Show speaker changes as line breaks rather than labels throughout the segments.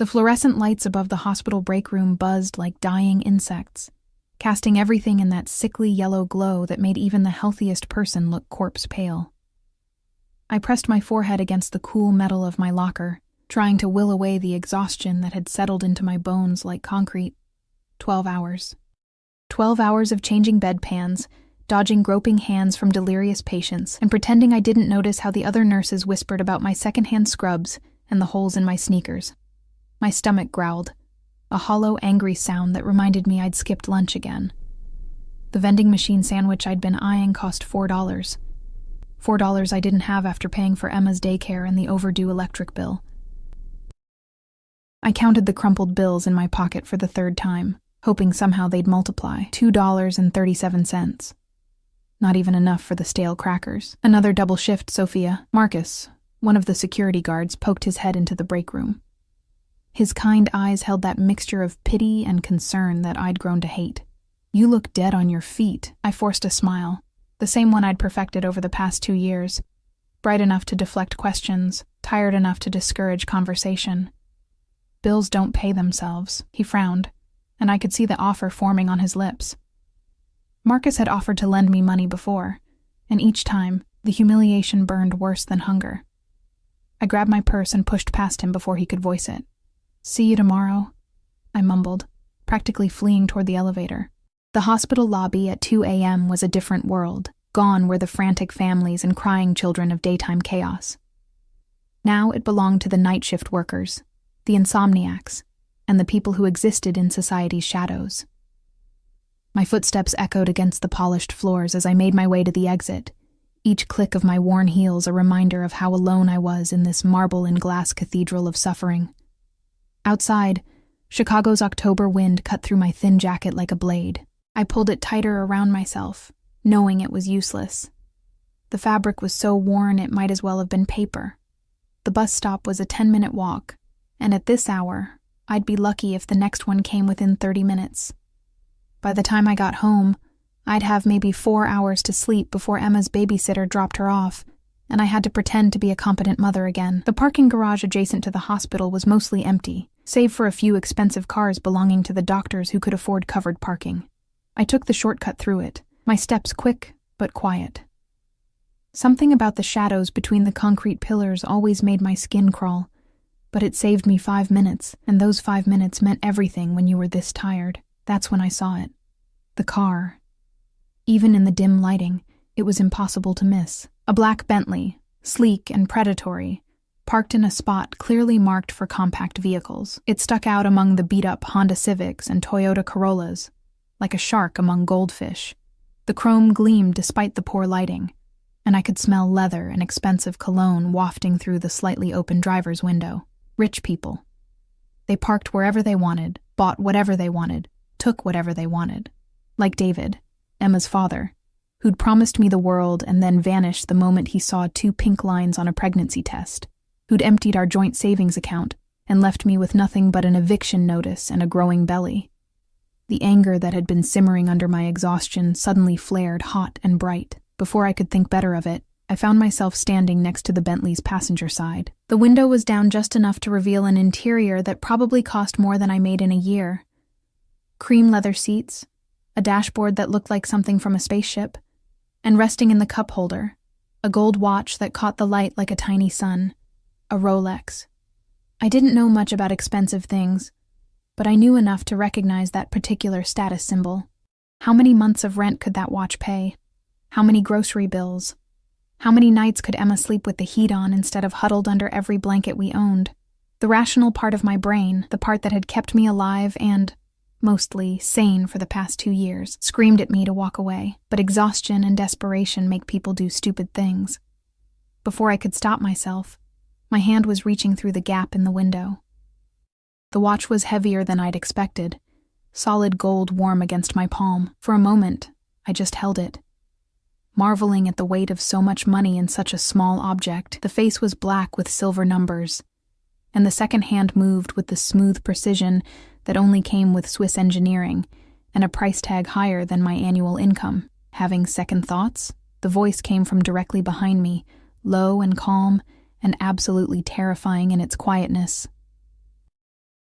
The fluorescent lights above the hospital break room buzzed like dying insects, casting everything in that sickly yellow glow that made even the healthiest person look corpse pale. I pressed my forehead against the cool metal of my locker, trying to will away the exhaustion that had settled into my bones like concrete. 12 hours. 12 hours of changing bedpans, dodging groping hands from delirious patients, and pretending I didn't notice how the other nurses whispered about my secondhand scrubs and the holes in my sneakers. My stomach growled, a hollow, angry sound that reminded me I'd skipped lunch again. The vending machine sandwich I'd been eyeing cost $4. $4 I didn't have after paying for Emma's daycare and the overdue electric bill. I counted the crumpled bills in my pocket for the third time, hoping somehow they'd multiply. $2.37. Not even enough for the stale crackers. Another double shift, Sophia. Marcus, one of the security guards, poked his head into the break room. His kind eyes held that mixture of pity and concern that I'd grown to hate. You look dead on your feet. I forced a smile, the same one I'd perfected over the past 2 years. Bright enough to deflect questions, tired enough to discourage conversation. Bills don't pay themselves, he frowned, and I could see the offer forming on his lips. Marcus had offered to lend me money before, and each time, the humiliation burned worse than hunger. I grabbed my purse and pushed past him before he could voice it. "See you tomorrow," I mumbled, practically fleeing toward the elevator. The hospital lobby at 2 a.m. was a different world. Gone were the frantic families and crying children of daytime chaos. Now it belonged to the night shift workers, the insomniacs, and the people who existed in society's shadows. My footsteps echoed against the polished floors as I made my way to the exit, each click of my worn heels a reminder of how alone I was in this marble and glass cathedral of suffering. Outside, Chicago's October wind cut through my thin jacket like a blade. I pulled it tighter around myself, knowing it was useless. The fabric was so worn it might as well have been paper. The bus stop was a 10-minute walk, and at this hour, I'd be lucky if the next one came within 30 minutes. By the time I got home, I'd have maybe 4 hours to sleep before Emma's babysitter dropped her off, and I had to pretend to be a competent mother again. The parking garage adjacent to the hospital was mostly empty, save for a few expensive cars belonging to the doctors who could afford covered parking. I took the shortcut through it, my steps quick but quiet. Something about the shadows between the concrete pillars always made my skin crawl, but it saved me 5 minutes, and those 5 minutes meant everything when you were this tired. That's when I saw it. The car. Even in the dim lighting, it was impossible to miss. A black Bentley, sleek and predatory, parked in a spot clearly marked for compact vehicles. It stuck out among the beat-up Honda Civics and Toyota Corollas, like a shark among goldfish. The chrome gleamed despite the poor lighting, and I could smell leather and expensive cologne wafting through the slightly open driver's window. Rich people. They parked wherever they wanted, bought whatever they wanted, took whatever they wanted. Like David, Emma's father, who'd promised me the world and then vanished the moment he saw 2 pink lines on a pregnancy test, who'd emptied our joint savings account and left me with nothing but an eviction notice and a growing belly. The anger that had been simmering under my exhaustion suddenly flared hot and bright. Before I could think better of it, I found myself standing next to the Bentley's passenger side. The window was down just enough to reveal an interior that probably cost more than I made in a year. Cream leather seats, a dashboard that looked like something from a spaceship, and resting in the cup holder, a gold watch that caught the light like a tiny sun, a Rolex. I didn't know much about expensive things, but I knew enough to recognize that particular status symbol. How many months of rent could that watch pay? How many grocery bills? How many nights could Emma sleep with the heat on instead of huddled under every blanket we owned? The rational part of my brain, the part that had kept me alive and, mostly, sane for the past 2 years, screamed at me to walk away, but exhaustion and desperation make people do stupid things. Before I could stop myself, my hand was reaching through the gap in the window. The watch was heavier than I'd expected, solid gold warm against my palm. For a moment, I just held it, marveling at the weight of so much money in such a small object. The face was black with silver numbers, and the second hand moved with the smooth precision that only came with Swiss engineering and a price tag higher than my annual income. Having second thoughts, the voice came from directly behind me, low and calm and absolutely terrifying in its quietness.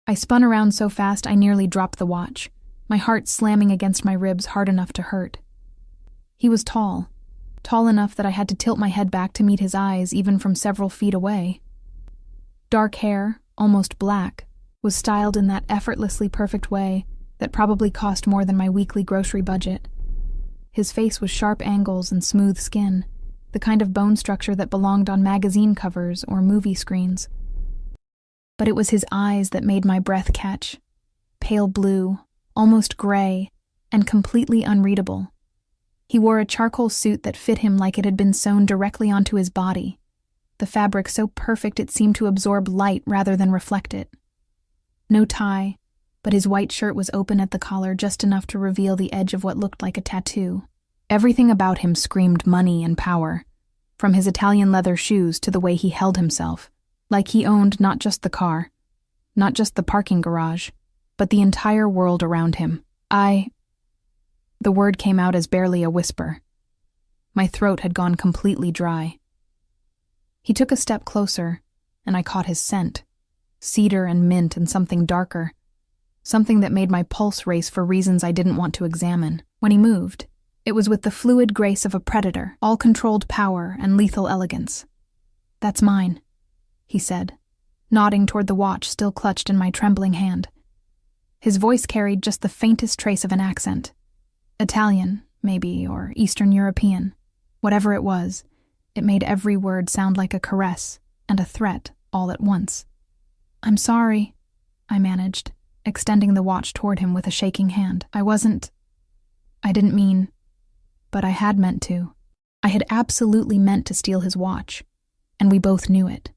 I spun around so fast I nearly dropped the watch, my heart slamming against my ribs hard enough to hurt. He was tall enough that I had to tilt my head back to meet his eyes even from several feet away. Dark hair, almost black, was styled in that effortlessly perfect way that probably cost more than my weekly grocery budget. His face was sharp angles and smooth skin, the kind of bone structure that belonged on magazine covers or movie screens. But it was his eyes that made my breath catch. Pale blue, almost gray, and completely unreadable. He wore a charcoal suit that fit him like it had been sewn directly onto his body, the fabric so perfect it seemed to absorb light rather than reflect it. No tie, but his white shirt was open at the collar just enough to reveal the edge of what looked like a tattoo. Everything about him screamed money and power, from his Italian leather shoes to the way he held himself, like he owned not just the car, not just the parking garage, but the entire world around him. The word came out as barely a whisper. My throat had gone completely dry. He took a step closer, and I caught his scent. Cedar and mint and something darker. Something that made my pulse race for reasons I didn't want to examine. When he moved, it was with the fluid grace of a predator, all controlled power and lethal elegance. "That's mine," he said, nodding toward the watch still clutched in my trembling hand. His voice carried just the faintest trace of an accent. Italian, maybe, or Eastern European. Whatever it was, it made every word sound like a caress and a threat all at once. "I'm sorry," I managed, extending the watch toward him with a shaking hand. I didn't mean, but I had meant to. I had absolutely meant to steal his watch, and we both knew it.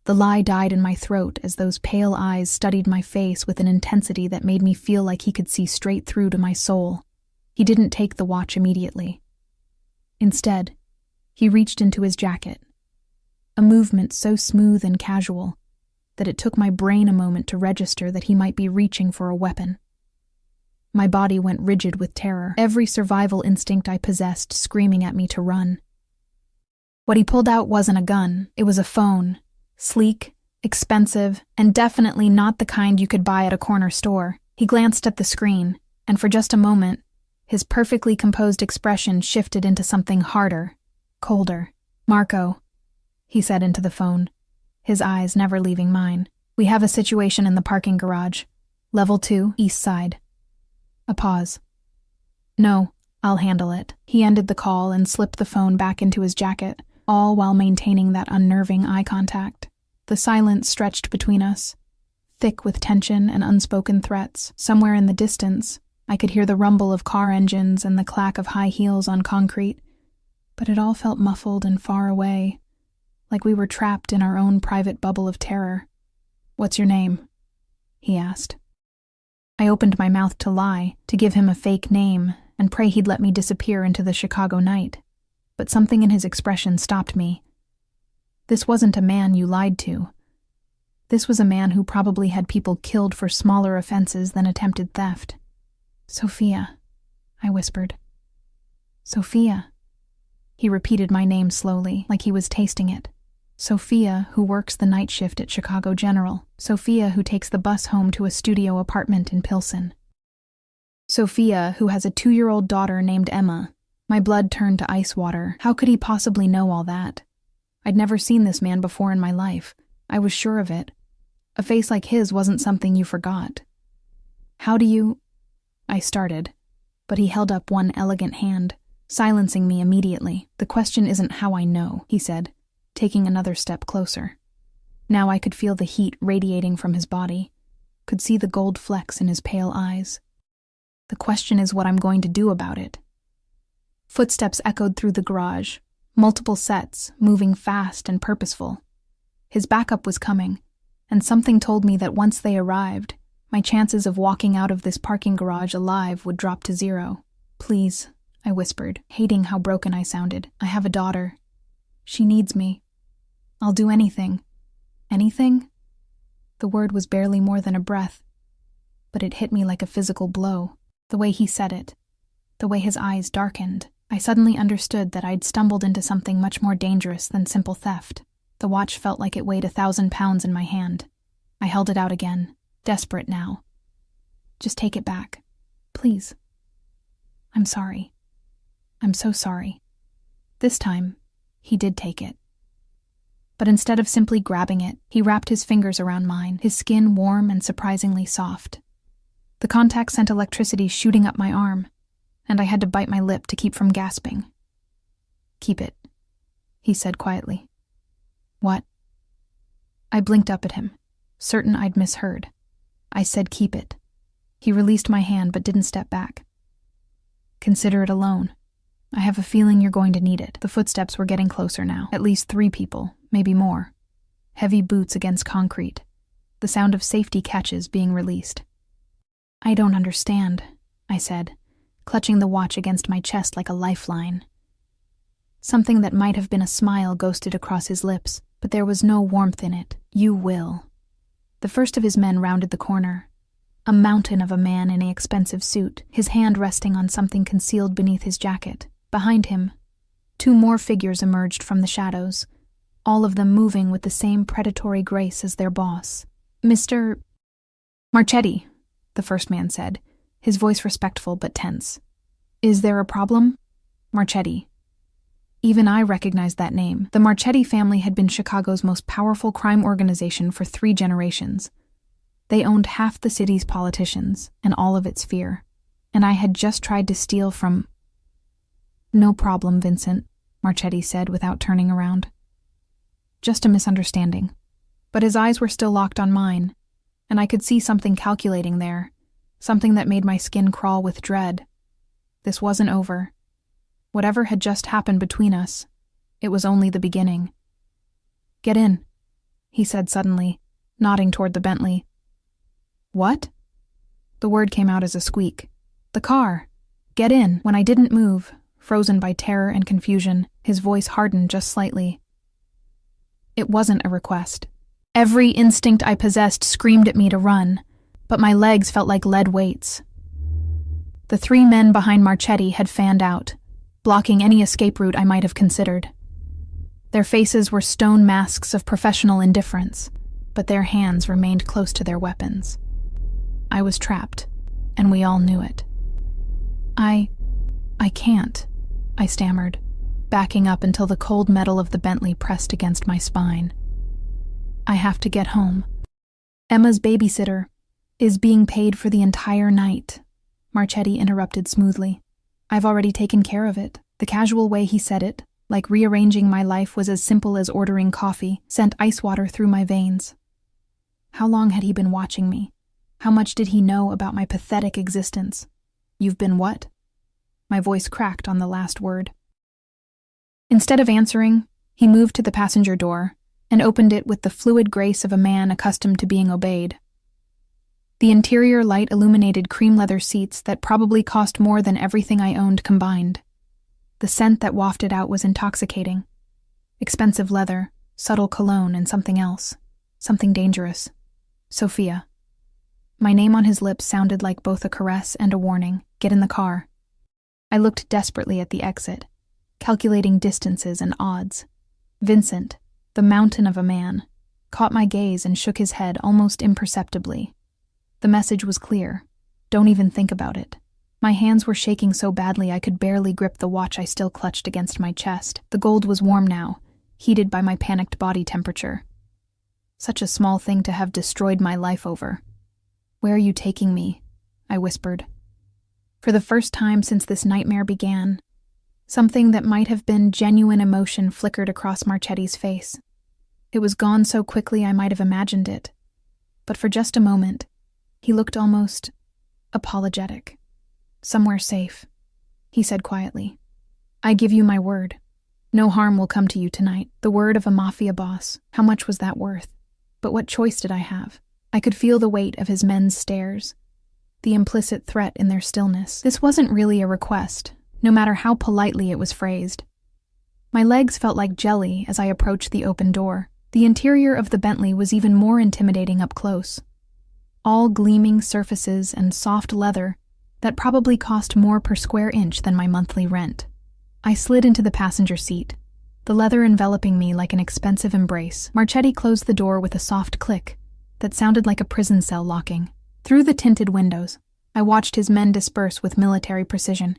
The lie died in my throat as those pale eyes studied my face with an intensity that made me feel like he could see straight through to my soul. He didn't take the watch immediately. Instead, he reached into his jacket, a movement so smooth and casual that it took my brain a moment to register that he might be reaching for a weapon. My body went rigid with terror, every survival instinct I possessed screaming at me to run. What he pulled out wasn't a gun, it was a phone, sleek, expensive, and definitely not the kind you could buy at a corner store. He glanced at the screen, and for just a moment, his perfectly composed expression shifted into something harder, colder. "Marco," he said into the phone, his eyes never leaving mine. "We have a situation in the parking garage. Level 2, east side." A pause. "No, I'll handle it." He ended the call and slipped the phone back into his jacket, all while maintaining that unnerving eye contact. The silence stretched between us, thick with tension and unspoken threats. Somewhere in the distance, I could hear the rumble of car engines and the clack of high heels on concrete, but it all felt muffled and far away, like we were trapped in our own private bubble of terror. "What's your name?" he asked. I opened my mouth to lie, to give him a fake name, and pray he'd let me disappear into the Chicago night. But something in his expression stopped me. This wasn't a man you lied to. This was a man who probably had people killed for smaller offenses than attempted theft. "Sophia," I whispered. "Sophia." He repeated my name slowly, like he was tasting it. "Sophia, who works the night shift at Chicago General. Sophia, who takes the bus home to a studio apartment in Pilsen. Sophia, who has a 2-year-old daughter named Emma." My blood turned to ice water. How could he possibly know all that? I'd never seen this man before in my life. I was sure of it. A face like his wasn't something you forgot. "How do you—" I started, but he held up one elegant hand, silencing me immediately. "The question isn't how I know," he said, taking another step closer. Now I could feel the heat radiating from his body, could see the gold flecks in his pale eyes. "The question is what I'm going to do about it." Footsteps echoed through the garage, multiple sets, moving fast and purposeful. His backup was coming, and something told me that once they arrived, my chances of walking out of this parking garage alive would drop to 0. "Please," I whispered, hating how broken I sounded. "I have a daughter. She needs me. I'll do anything." "Anything?" The word was barely more than a breath, but it hit me like a physical blow. The way he said it, the way his eyes darkened, I suddenly understood that I'd stumbled into something much more dangerous than simple theft. The watch felt like it weighed 1,000 pounds in my hand. I held it out again, desperate now. Just take it back. Please. I'm sorry. I'm so sorry. This time, he did take it. But instead of simply grabbing it, he wrapped his fingers around mine, his skin warm and surprisingly soft. The contact sent electricity shooting up my arm, and I had to bite my lip to keep from gasping. Keep it, he said quietly. What? I blinked up at him, certain I'd misheard. I said keep it. He released my hand but didn't step back. Consider it a loan. I have a feeling you're going to need it. The footsteps were getting closer now. At least 3 people, maybe more. Heavy boots against concrete. The sound of safety catches being released. I don't understand, I said, clutching the watch against my chest like a lifeline. Something that might have been a smile ghosted across his lips, but there was no warmth in it. You will. The first of his men rounded the corner. A mountain of a man in an expensive suit, his hand resting on something concealed beneath his jacket. Behind him, 2 more figures emerged from the shadows, all of them moving with the same predatory grace as their boss. Mr. Marchetti, the first man said, his voice respectful but tense. Is there a problem? Marchetti. Even I recognized that name. The Marchetti family had been Chicago's most powerful crime organization for 3 generations. They owned half the city's politicians and all of its fear, and I had just tried to steal from... No problem, Vincent, Marchetti said without turning around. Just a misunderstanding. But his eyes were still locked on mine, and I could see something calculating there, something that made my skin crawl with dread. This wasn't over. Whatever had just happened between us, it was only the beginning. Get in, he said suddenly, nodding toward the Bentley. What? The word came out as a squeak. The car. Get in. When I didn't move, frozen by terror and confusion, his voice hardened just slightly. It wasn't a request. Every instinct I possessed screamed at me to run, but my legs felt like lead weights. The 3 men behind Marchetti had fanned out, blocking any escape route I might have considered. Their faces were stone masks of professional indifference, but their hands remained close to their weapons. I was trapped, and we all knew it. I can't, I stammered, backing up until the cold metal of the Bentley pressed against my spine. I have to get home. Emma's babysitter is being paid for the entire night, Marchetti interrupted smoothly. I've already taken care of it. The casual way he said it, like rearranging my life was as simple as ordering coffee, sent ice water through my veins. How long had he been watching me? How much did he know about my pathetic existence? You've been what? My voice cracked on the last word. Instead of answering, he moved to the passenger door and opened it with the fluid grace of a man accustomed to being obeyed. The interior light illuminated cream leather seats that probably cost more than everything I owned combined. The scent that wafted out was intoxicating. Expensive leather, subtle cologne, and something else. Something dangerous. Sophia. My name on his lips sounded like both a caress and a warning. Get in the car. I looked desperately at the exit, calculating distances and odds. Vincent, the mountain of a man, caught my gaze and shook his head almost imperceptibly. The message was clear. Don't even think about it. My hands were shaking so badly I could barely grip the watch I still clutched against my chest. The gold was warm now, heated by my panicked body temperature. Such a small thing to have destroyed my life over. Where are you taking me? I whispered. For the first time since this nightmare began, something that might have been genuine emotion flickered across Marchetti's face. It was gone so quickly I might have imagined it. But for just a moment, he looked almost apologetic. Somewhere safe, he said quietly. I give you my word. No harm will come to you tonight. The word of a Mafia boss. How much was that worth? But what choice did I have? I could feel the weight of his men's stares, the implicit threat in their stillness. This wasn't really a request, no matter how politely it was phrased. My legs felt like jelly as I approached the open door. The interior of the Bentley was even more intimidating up close. All gleaming surfaces and soft leather that probably cost more per square inch than my monthly rent. I slid into the passenger seat, the leather enveloping me like an expensive embrace. Marchetti closed the door with a soft click, that sounded like a prison cell locking. Through the tinted windows, I watched his men disperse with military precision,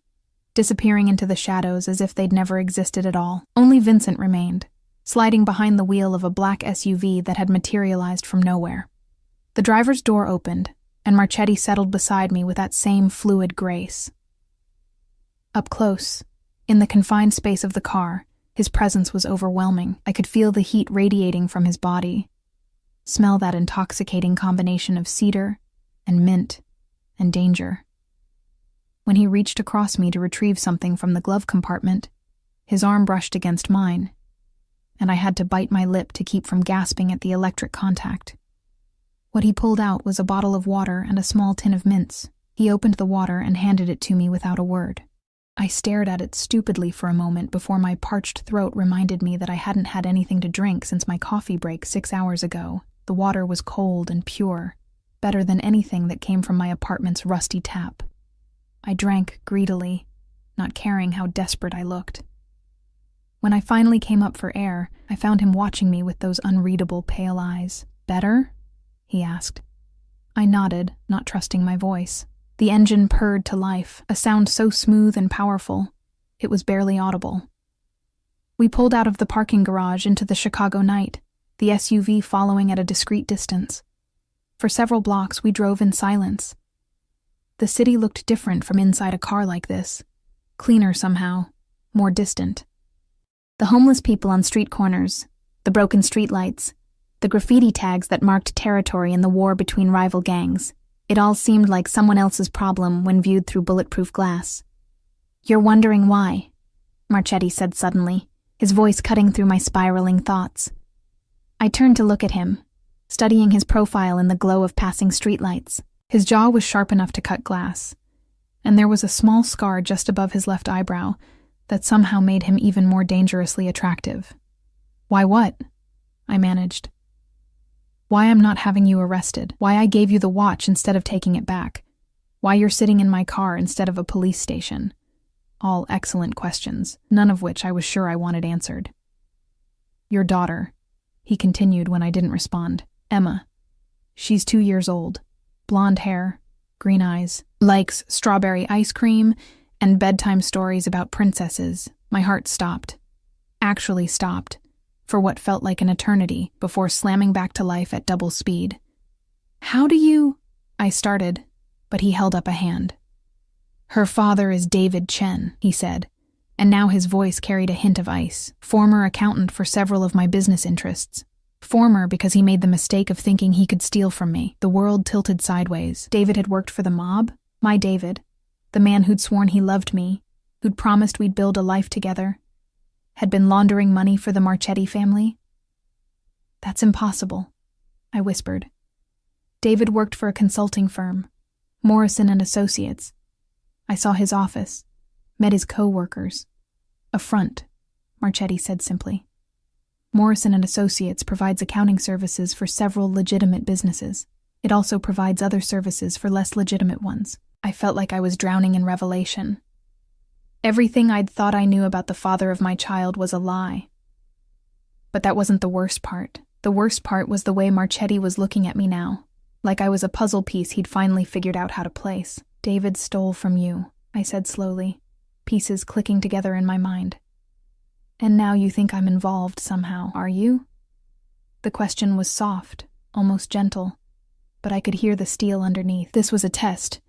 disappearing into the shadows as if they'd never existed at all. Only Vincent remained, sliding behind the wheel of a black SUV that had materialized from nowhere. The driver's door opened, and Marchetti settled beside me with that same fluid grace. Up close, in the confined space of the car, his presence was overwhelming. I could feel the heat radiating from his body, smell that intoxicating combination of cedar and mint and danger. When he reached across me to retrieve something from the glove compartment, his arm brushed against mine, and I had to bite my lip to keep from gasping at the electric contact. What he pulled out was a bottle of water and a small tin of mints. He opened the water and handed it to me without a word. I stared at it stupidly for a moment before my parched throat reminded me that I hadn't had anything to drink since my coffee break 6 hours ago. The water was cold and pure, better than anything that came from my apartment's rusty tap. I drank greedily, not caring how desperate I looked. When I finally came up for air, I found him watching me with those unreadable pale eyes. "Better?" he asked. I nodded, not trusting my voice. The engine purred to life, a sound so smooth and powerful, it was barely audible. We pulled out of the parking garage into the Chicago night, the SUV following at a discreet distance. For several blocks, we drove in silence. The city looked different from inside a car like this, cleaner somehow, more distant. The homeless people on street corners, the broken streetlights, the graffiti tags that marked territory in the war between rival gangs. It all seemed like someone else's problem when viewed through bulletproof glass. "You're wondering why," Marchetti said suddenly, his voice cutting through my spiraling thoughts. I turned to look at him, studying his profile in the glow of passing streetlights. His jaw was sharp enough to cut glass, and there was a small scar just above his left eyebrow that somehow made him even more dangerously attractive. "Why what?" I managed. "Why I'm not having you arrested. Why I gave you the watch instead of taking it back. Why you're sitting in my car instead of a police station." All excellent questions, none of which I was sure I wanted answered. "Your daughter," he continued when I didn't respond. "Emma. She's 2 years old. Blonde hair, green eyes, likes strawberry ice cream and bedtime stories about princesses." My heart stopped. Actually stopped, for what felt like an eternity, before slamming back to life at double speed. "How do you—" I started, but he held up a hand. "Her father is David Chen," he said, and now his voice carried a hint of ice. "Former accountant for several of my business interests. Former because he made the mistake of thinking he could steal from me." The world tilted sideways. David had worked for the mob? My David, the man who'd sworn he loved me, who'd promised we'd build a life together, had been laundering money for the Marchetti family? "That's impossible," I whispered. David worked for a consulting firm, Morrison and Associates. I saw his office, met his co-workers. "A front," Marchetti said simply. "Morrison and Associates provides accounting services for several legitimate businesses. It also provides other services for less legitimate ones." I felt like I was drowning in revelation. Everything I'd thought I knew about the father of my child was a lie. But that wasn't the worst part. The worst part was the way Marchetti was looking at me now, like I was a puzzle piece he'd finally figured out how to place. "David stole from you," I said slowly, pieces clicking together in my mind. "And now you think I'm involved somehow, are you?" The question was soft, almost gentle, but I could hear the steel underneath. This was a test,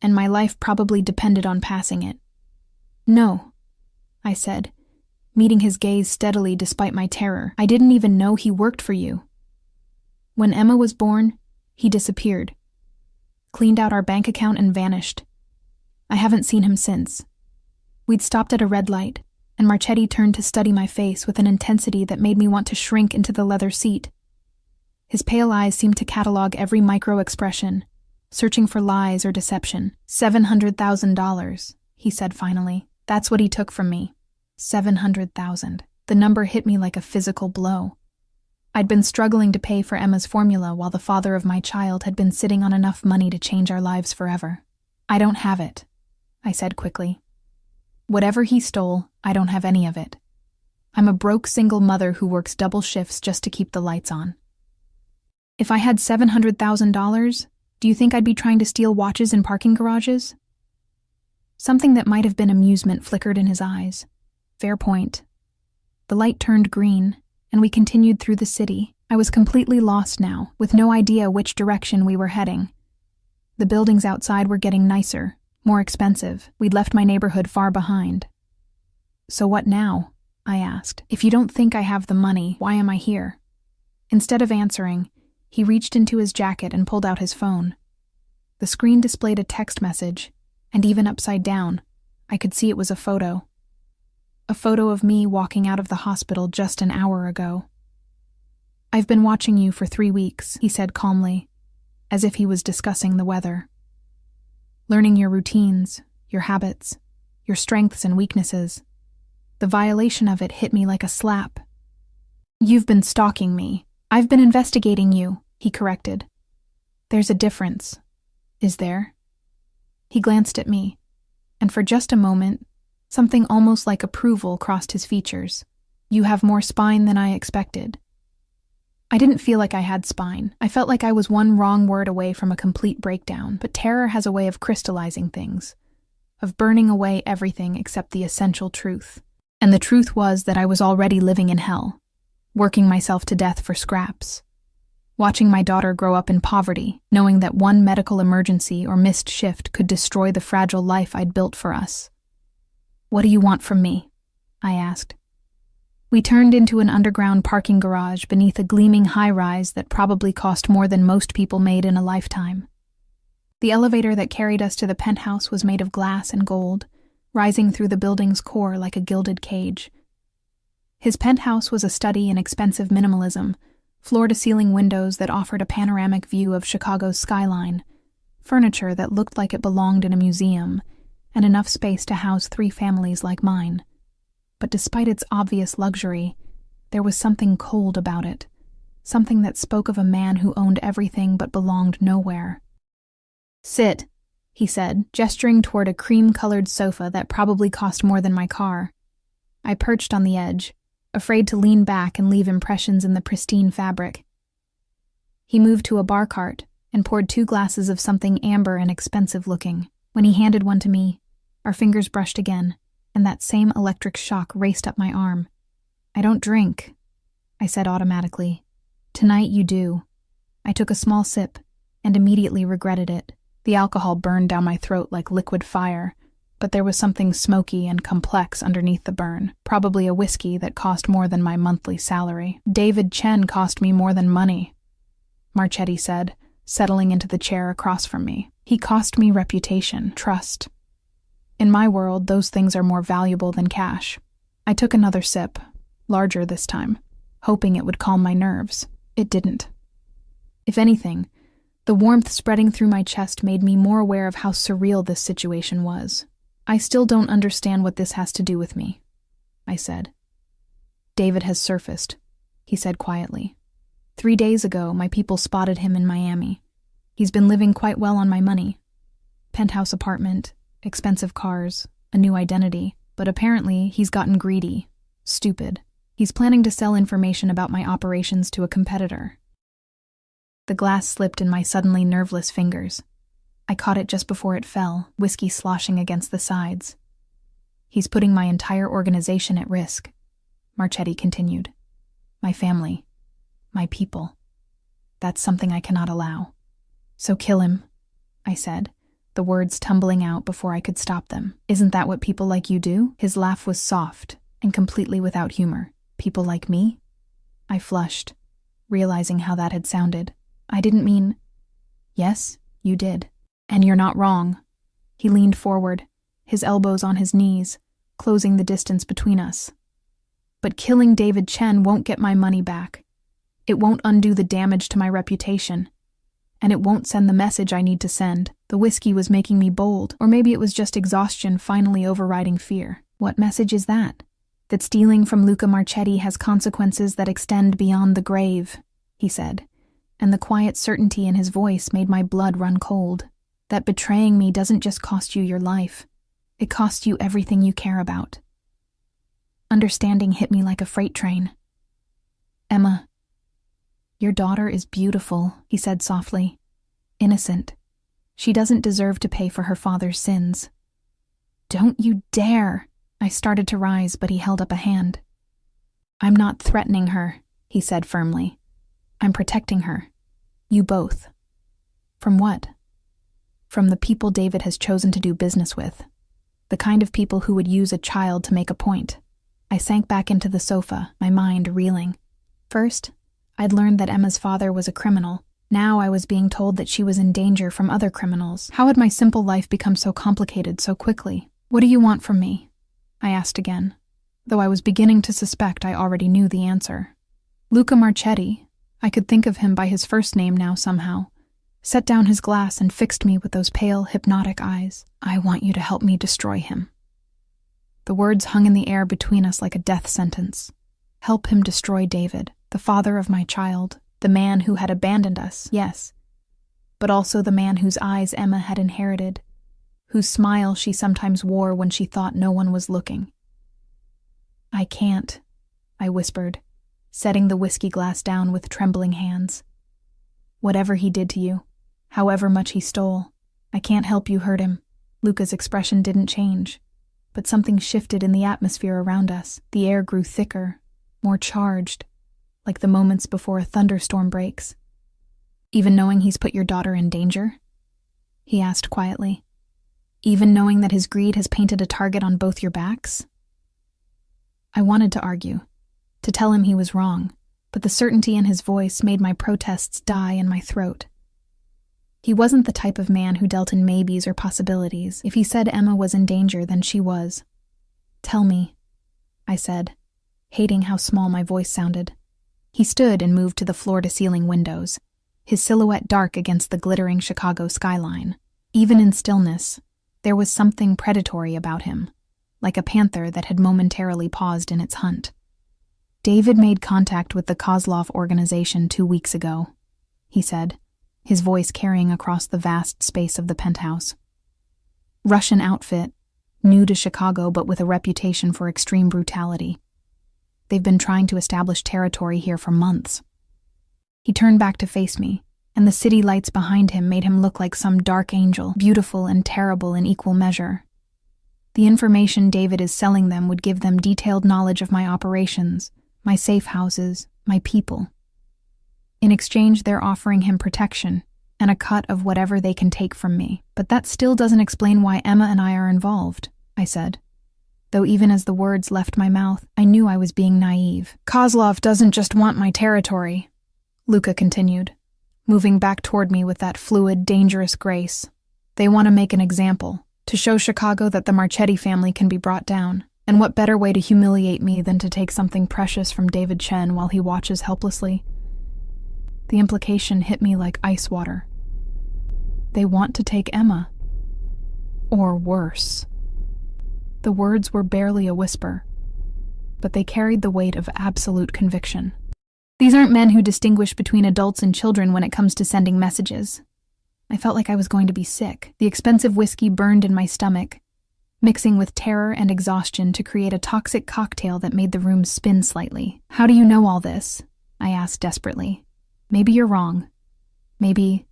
and my life probably depended on passing it. "No," I said, meeting his gaze steadily despite my terror. "I didn't even know he worked for you. When Emma was born, he disappeared, cleaned out our bank account and vanished. I haven't seen him since." We'd stopped at a red light, and Marchetti turned to study my face with an intensity that made me want to shrink into the leather seat. His pale eyes seemed to catalog every micro-expression, searching for lies or deception. $700,000, he said finally. "That's what he took from me. 700,000. The number hit me like a physical blow. I'd been struggling to pay for Emma's formula while the father of my child had been sitting on enough money to change our lives forever. "I don't have it," I said quickly. "Whatever he stole, I don't have any of it. I'm a broke single mother who works double shifts just to keep the lights on." If I had $700,000, do you think I'd be trying to steal watches in parking garages? Something that might have been amusement flickered in his eyes. Fair point. The light turned green, and we continued through the city. I was completely lost now, with no idea which direction we were heading. The buildings outside were getting nicer, more expensive. We'd left my neighborhood far behind. So what now? I asked. If you don't think I have the money, why am I here? Instead of answering, he reached into his jacket and pulled out his phone. The screen displayed a text message, and even upside down, I could see it was a photo. A photo of me walking out of the hospital just an hour ago. I've been watching you for 3 weeks, he said calmly, as if he was discussing the weather. Learning your routines, your habits, your strengths and weaknesses. The violation of it hit me like a slap. You've been stalking me. I've been investigating you, he corrected. There's a difference. Is there? He glanced at me, and for just a moment, something almost like approval crossed his features. You have more spine than I expected. I didn't feel like I had spine. I felt like I was one wrong word away from a complete breakdown, but terror has a way of crystallizing things, of burning away everything except the essential truth. And the truth was that I was already living in hell, working myself to death for scraps, watching my daughter grow up in poverty, knowing that one medical emergency or missed shift could destroy the fragile life I'd built for us. What do you want from me? I asked. We turned into an underground parking garage beneath a gleaming high-rise that probably cost more than most people made in a lifetime. The elevator that carried us to the penthouse was made of glass and gold, rising through the building's core like a gilded cage. His penthouse was a study in expensive minimalism, floor-to-ceiling windows that offered a panoramic view of Chicago's skyline, furniture that looked like it belonged in a museum, and enough space to house 3 families like mine. But despite its obvious luxury, there was something cold about it, something that spoke of a man who owned everything but belonged nowhere. Sit, he said, gesturing toward a cream-colored sofa that probably cost more than my car. I perched on the edge, afraid to lean back and leave impressions in the pristine fabric. He moved to a bar cart and poured 2 glasses of something amber and expensive-looking. When he handed one to me, our fingers brushed again, and that same electric shock raced up my arm. I don't drink, I said automatically. Tonight you do. I took a small sip and immediately regretted it. The alcohol burned down my throat like liquid fire, but there was something smoky and complex underneath the burn, probably a whiskey that cost more than my monthly salary. David Chen cost me more than money, Marchetti said, settling into the chair across from me. He cost me reputation, trust. In my world, those things are more valuable than cash. I took another sip, larger this time, hoping it would calm my nerves. It didn't. If anything, the warmth spreading through my chest made me more aware of how surreal this situation was. I still don't understand what this has to do with me, I said. David has surfaced, he said quietly. 3 days ago, my people spotted him in Miami. He's been living quite well on my money. Penthouse apartment, expensive cars, a new identity, but apparently he's gotten greedy, stupid. He's planning to sell information about my operations to a competitor. The glass slipped in my suddenly nerveless fingers. I caught it just before it fell, whiskey sloshing against the sides. He's putting my entire organization at risk, Marchetti continued. My family, my people. That's something I cannot allow. So kill him, I said, the words tumbling out before I could stop them. Isn't that what people like you do? His laugh was soft and completely without humor. People like me? I flushed, realizing how that had sounded. I didn't mean... Yes, you did. And you're not wrong. He leaned forward, his elbows on his knees, closing the distance between us. But killing David Chen won't get my money back. It won't undo the damage to my reputation. And it won't send the message I need to send. The whiskey was making me bold, or maybe it was just exhaustion finally overriding fear. What message is that? That stealing from Luca Marchetti has consequences that extend beyond the grave, he said, and the quiet certainty in his voice made my blood run cold. That betraying me doesn't just cost you your life. It costs you everything you care about. Understanding hit me like a freight train. Emma, Your daughter is beautiful, he said softly. Innocent. She doesn't deserve to pay for her father's sins. Don't you dare! I started to rise, but he held up a hand. I'm not threatening her, he said firmly. I'm protecting her. You both. From what? From the people David has chosen to do business with. The kind of people who would use a child to make a point. I sank back into the sofa, my mind reeling. First, I'd learned that Emma's father was a criminal. Now I was being told that she was in danger from other criminals. How had my simple life become so complicated so quickly? What do you want from me? I asked again, though I was beginning to suspect I already knew the answer. Luca Marchetti, I could think of him by his first name now somehow, set down his glass and fixed me with those pale, hypnotic eyes. I want you to help me destroy him. The words hung in the air between us like a death sentence. Help him destroy David, the father of my child, the man who had abandoned us, yes, but also the man whose eyes Emma had inherited, whose smile she sometimes wore when she thought no one was looking. I can't, I whispered, setting the whiskey glass down with trembling hands. Whatever he did to you, however much he stole, I can't help you hurt him. Luca's expression didn't change, but something shifted in the atmosphere around us. The air grew thicker, more charged, like the moments before a thunderstorm breaks. Even knowing he's put your daughter in danger? He asked quietly. Even knowing that his greed has painted a target on both your backs? I wanted to argue, to tell him he was wrong, but the certainty in his voice made my protests die in my throat. He wasn't the type of man who dealt in maybes or possibilities. If he said Emma was in danger, then she was. Tell me, I said, hating how small my voice sounded. He stood and moved to the floor-to-ceiling windows, his silhouette dark against the glittering Chicago skyline. Even in stillness, there was something predatory about him, like a panther that had momentarily paused in its hunt. David made contact with the Kozlov organization 2 weeks ago, he said, his voice carrying across the vast space of the penthouse. Russian outfit, new to Chicago but with a reputation for extreme brutality. They've been trying to establish territory here for months. He turned back to face me, and the city lights behind him made him look like some dark angel, beautiful and terrible in equal measure. The information David is selling them would give them detailed knowledge of my operations, my safe houses, my people. In exchange, they're offering him protection and a cut of whatever they can take from me. But that still doesn't explain why Emma and I are involved, I said. Though even as the words left my mouth, I knew I was being naive. Kozlov doesn't just want my territory, Luca continued, moving back toward me with that fluid, dangerous grace. They want to make an example, to show Chicago that the Marchetti family can be brought down. And what better way to humiliate me than to take something precious from David Chen while he watches helplessly? The implication hit me like ice water. They want to take Emma. Or worse. The words were barely a whisper, but they carried the weight of absolute conviction. These aren't men who distinguish between adults and children when it comes to sending messages. I felt like I was going to be sick. The expensive whiskey burned in my stomach, mixing with terror and exhaustion to create a toxic cocktail that made the room spin slightly. How do you know all this? I asked desperately. Maybe you're wrong. Maybe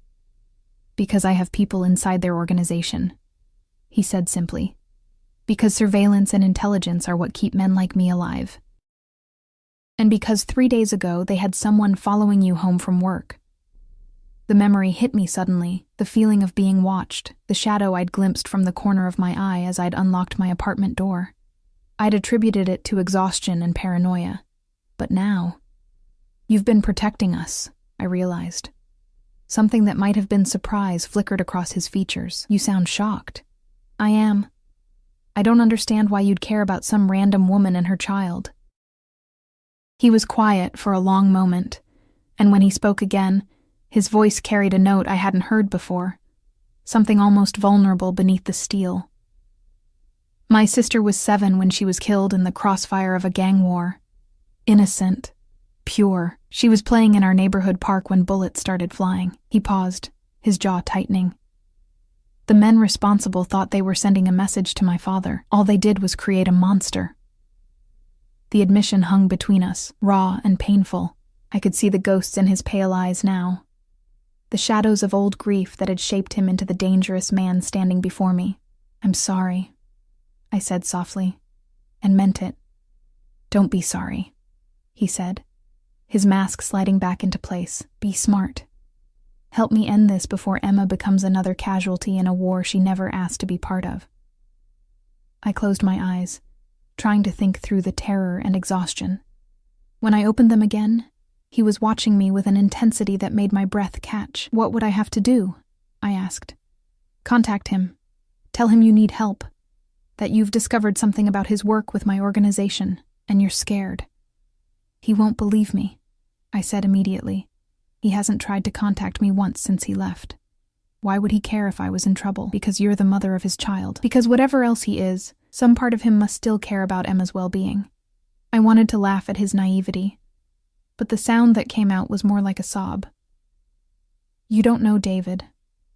because I have people inside their organization, he said simply. Because surveillance and intelligence are what keep men like me alive. And because 3 days ago they had someone following you home from work. The memory hit me suddenly, the feeling of being watched, the shadow I'd glimpsed from the corner of my eye as I'd unlocked my apartment door. I'd attributed it to exhaustion and paranoia. But now, you've been protecting us, I realized. Something that might have been surprise flickered across his features. You sound shocked. I am. I don't understand why you'd care about some random woman and her child. He was quiet for a long moment, and when he spoke again, his voice carried a note I hadn't heard before, something almost vulnerable beneath the steel. My sister was 7 when she was killed in the crossfire of a gang war. Innocent, pure. She was playing in our neighborhood park when bullets started flying. He paused, his jaw tightening. The men responsible thought they were sending a message to my father. All they did was create a monster. The admission hung between us, raw and painful, I could see the ghosts in his pale eyes now, the shadows of old grief that had shaped him into the dangerous man standing before me. "I'm sorry," I said softly, and meant it. "Don't be sorry," he said, his mask sliding back into place. "Be smart. Help me end this before Emma becomes another casualty in a war she never asked to be part of." I closed my eyes, trying to think through the terror and exhaustion. When I opened them again, he was watching me with an intensity that made my breath catch. "What would I have to do?" I asked. "Contact him. Tell him you need help, that you've discovered something about his work with my organization, and you're scared." "He won't believe me," I said immediately. "He hasn't tried to contact me once since he left. Why would he care if I was in trouble? Because you're the mother of his child. Because whatever else he is, some part of him must still care about Emma's well-being." I wanted to laugh at his naivety, but the sound that came out was more like a sob. "You don't know David.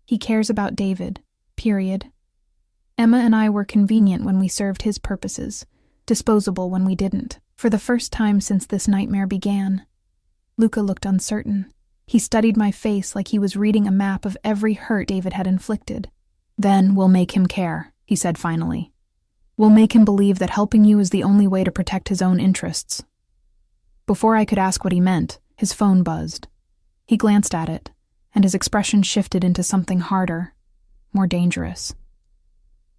He cares about David, period. Emma and I were convenient when we served his purposes, disposable when we didn't." For the first time since this nightmare began, Luca looked uncertain. He studied my face like he was reading a map of every hurt David had inflicted. "Then we'll make him care," he said finally. "We'll make him believe that helping you is the only way to protect his own interests." Before I could ask what he meant, his phone buzzed. He glanced at it, and his expression shifted into something harder, more dangerous.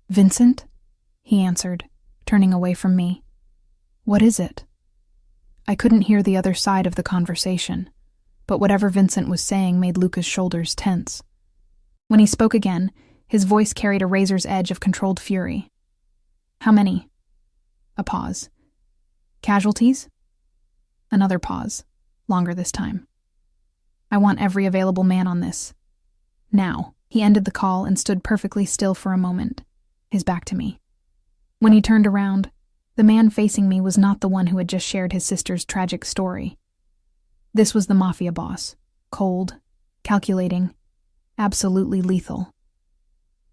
"Vincent?" he answered, turning away from me. "What is it?" I couldn't hear the other side of the conversation, but whatever Vincent was saying made Luca's shoulders tense. When he spoke again, his voice carried a razor's edge of controlled fury. "How many?" A pause. "Casualties?" Another pause, longer this time. "I want every available man on this. Now." He ended the call and stood perfectly still for a moment, his back to me. When he turned around, the man facing me was not the one who had just shared his sister's tragic story. This was the Mafia boss, cold, calculating, absolutely lethal.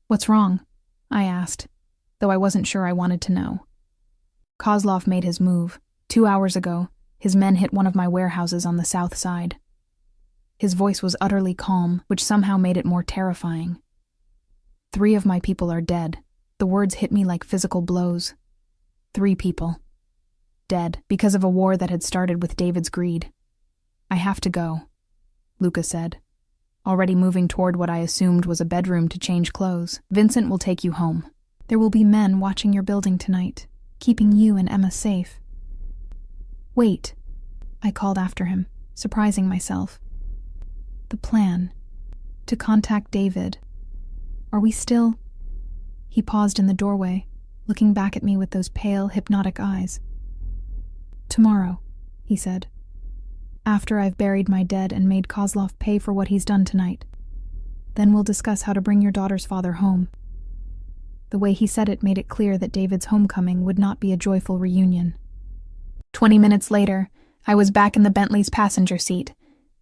"What's wrong?" I asked, though I wasn't sure I wanted to know. Kozlov made his move. 2 hours ago, his men hit one of my warehouses on the south side. His voice was utterly calm, which somehow made it more terrifying. 3 of my people are dead. The words hit me like physical blows. 3 people. Dead, because of a war that had started with David's greed. "I have to go," Luca said, already moving toward what I assumed was a bedroom to change clothes. "Vincent will take you home. There will be men watching your building tonight, keeping you and Emma safe." "Wait," I called after him, surprising myself. "The plan, to contact David. Are we still—" He paused in the doorway, looking back at me with those pale, hypnotic eyes. "Tomorrow," he said. "After I've buried my dead and made Kozlov pay for what he's done tonight. Then we'll discuss how to bring your daughter's father home." The way he said it made it clear that David's homecoming would not be a joyful reunion. 20 minutes later, I was back in the Bentley's passenger seat,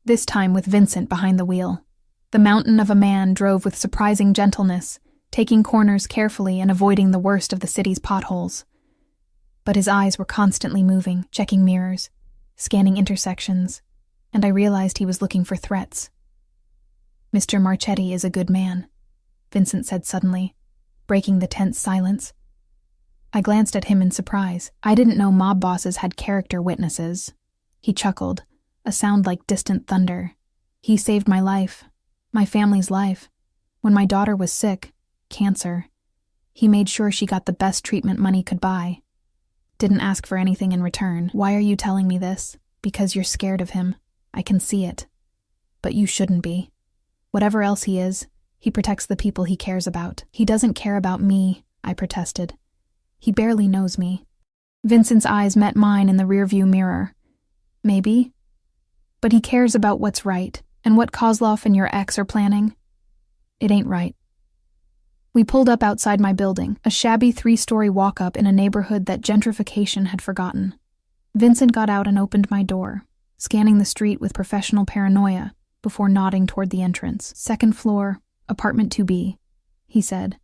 this time with Vincent behind the wheel. The mountain of a man drove with surprising gentleness, taking corners carefully and avoiding the worst of the city's potholes. But his eyes were constantly moving, checking mirrors, scanning intersections, and I realized he was looking for threats. "Mr. Marchetti is a good man," Vincent said suddenly, breaking the tense silence. I glanced at him in surprise. I didn't know mob bosses had character witnesses. He chuckled, a sound like distant thunder. "He saved my life, my family's life. When my daughter was sick, cancer, he made sure she got the best treatment money could buy. Didn't ask for anything in return. Why are you telling me this? Because you're scared of him. I can see it. But you shouldn't be. Whatever else he is, he protects the people he cares about. He doesn't care about me," I protested. "He barely knows me." Vincent's eyes met mine in the rearview mirror. "Maybe. But he cares about what's right, and what Kozlov and your ex are planning. It ain't right." We pulled up outside my building, a shabby 3-story walk-up in a neighborhood that gentrification had forgotten. Vincent got out and opened my door, scanning the street with professional paranoia before nodding toward the entrance. "Second floor, apartment 2B, he said,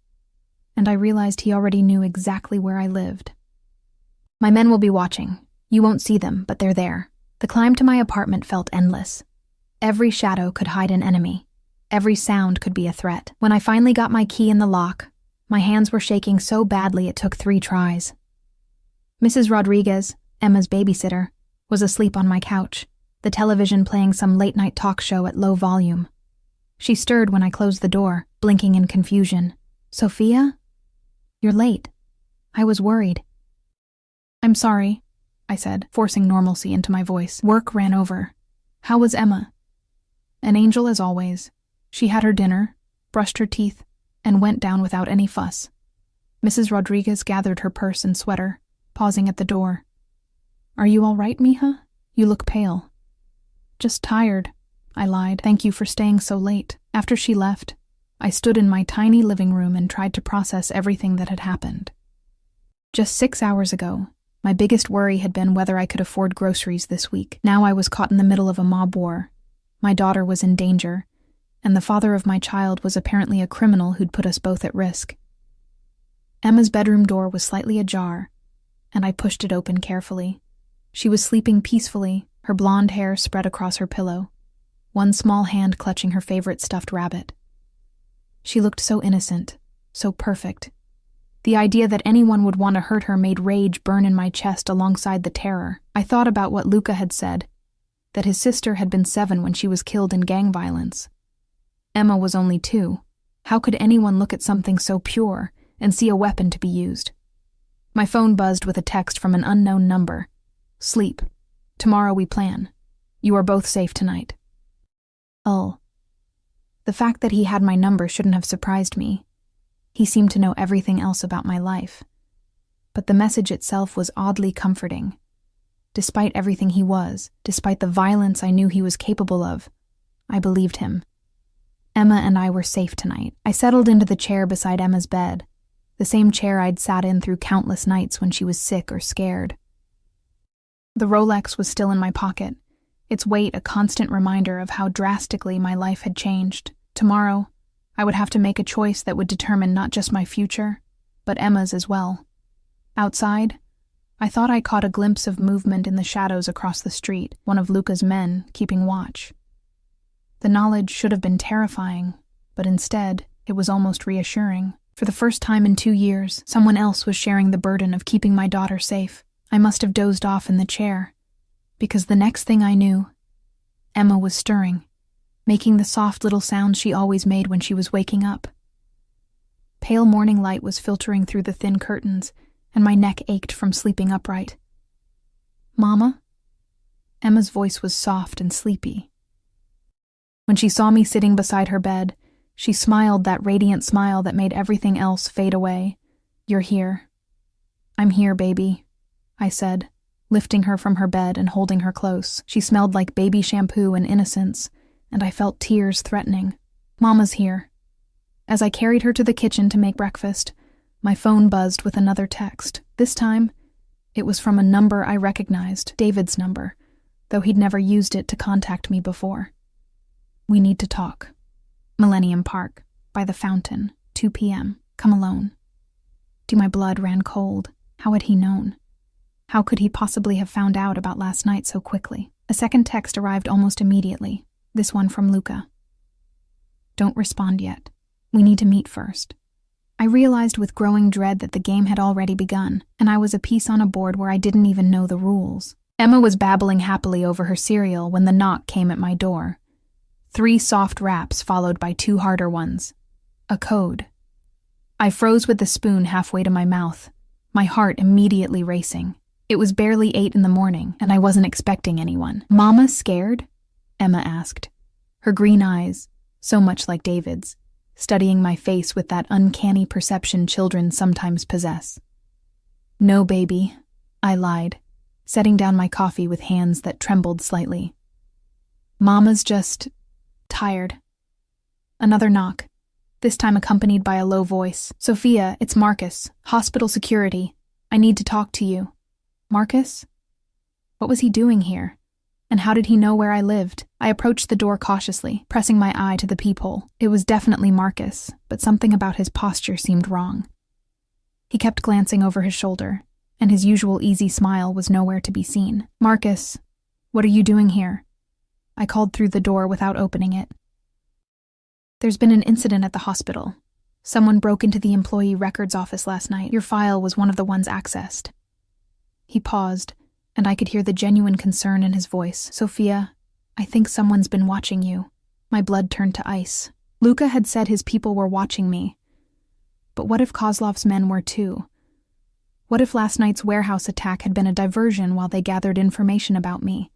and I realized he already knew exactly where I lived. "My men will be watching. You won't see them, but they're there. The climb to my apartment felt endless. Every shadow could hide an enemy. Every sound could be a threat. When I finally got my key in the lock, my hands were shaking so badly it took 3 tries. Mrs. Rodriguez, Emma's babysitter, was asleep on my couch, the television playing some late-night talk show at low volume. She stirred when I closed the door, blinking in confusion. "Sophia? You're late." I was worried. "I'm sorry," I said, forcing normalcy into my voice. "Work ran over. How was Emma?" "An angel as always. She had her dinner, brushed her teeth, and went down without any fuss." Mrs. Rodriguez gathered her purse and sweater, pausing at the door. "Are you all right, mija? You look pale." "Just tired," I lied. "Thank you for staying so late." After she left, I stood in my tiny living room and tried to process everything that had happened. Just 6 hours ago, my biggest worry had been whether I could afford groceries this week. Now I was caught in the middle of a mob war. My daughter was in danger, and the father of my child was apparently a criminal who'd put us both at risk. Emma's bedroom door was slightly ajar, and I pushed it open carefully. She was sleeping peacefully, her blonde hair spread across her pillow, one small hand clutching her favorite stuffed rabbit. She looked so innocent, so perfect. The idea that anyone would want to hurt her made rage burn in my chest alongside the terror. I thought about what Luca had said, that his sister had been 7 when she was killed in gang violence. Emma was only 2. How could anyone look at something so pure and see a weapon to be used? My phone buzzed with a text from an unknown number. "Sleep. Tomorrow we plan. You are both safe tonight." The fact that he had my number shouldn't have surprised me. He seemed to know everything else about my life. But the message itself was oddly comforting. Despite everything he was, despite the violence I knew he was capable of, I believed him. Emma and I were safe tonight. I settled into the chair beside Emma's bed, the same chair I'd sat in through countless nights when she was sick or scared. The Rolex was still in my pocket, its weight a constant reminder of how drastically my life had changed. Tomorrow, I would have to make a choice that would determine not just my future, but Emma's as well. Outside, I thought I caught a glimpse of movement in the shadows across the street, one of Luca's men keeping watch. The knowledge should have been terrifying, but instead, it was almost reassuring. For the first time in 2 years, someone else was sharing the burden of keeping my daughter safe. I must have dozed off in the chair, because the next thing I knew, Emma was stirring, making the soft little sounds she always made when she was waking up. Pale morning light was filtering through the thin curtains, and my neck ached from sleeping upright. "Mama?" Emma's voice was soft and sleepy. When she saw me sitting beside her bed, she smiled that radiant smile that made everything else fade away. "You're here." "I'm here, baby," I said, lifting her from her bed and holding her close. She smelled like baby shampoo and innocence, and I felt tears threatening. "Mama's here." As I carried her to the kitchen to make breakfast, my phone buzzed with another text. This time, it was from a number I recognized, David's number, though he'd never used it to contact me before. "We need to talk. Millennium Park, by the fountain, 2 p.m. Come alone." My blood ran cold. How had he known? How could he possibly have found out about last night so quickly? A second text arrived almost immediately, this one from Luca. "Don't respond yet. We need to meet first." I realized with growing dread that the game had already begun, and I was a piece on a board where I didn't even know the rules. Emma was babbling happily over her cereal when the knock came at my door. 3 soft raps followed by 2 harder ones. A code. I froze with the spoon halfway to my mouth, my heart immediately racing. It was barely 8 in the morning, and I wasn't expecting anyone. "Mama scared?" Emma asked, her green eyes, so much like David's, studying my face with that uncanny perception children sometimes possess. "No, baby," I lied, setting down my coffee with hands that trembled slightly. "Mama's just tired." Another knock, this time accompanied by a low voice. "Sophia, it's Marcus, hospital security. I need to talk to you." Marcus? What was he doing here? And how did he know where I lived? I approached the door cautiously, pressing my eye to the peephole. It was definitely Marcus, but something about his posture seemed wrong. He kept glancing over his shoulder, and his usual easy smile was nowhere to be seen. "Marcus, What are you doing here? I called through the door without opening it. There's been an incident at the hospital. Someone broke into the employee records office last night. Your file was one of the ones accessed. He paused, and I could hear the genuine concern in his voice. Sophia, I think someone's been watching you. My blood turned to ice. Luca had said his people were watching me. But what if Kozlov's men were too? What if last night's warehouse attack had been a diversion while they gathered information about me?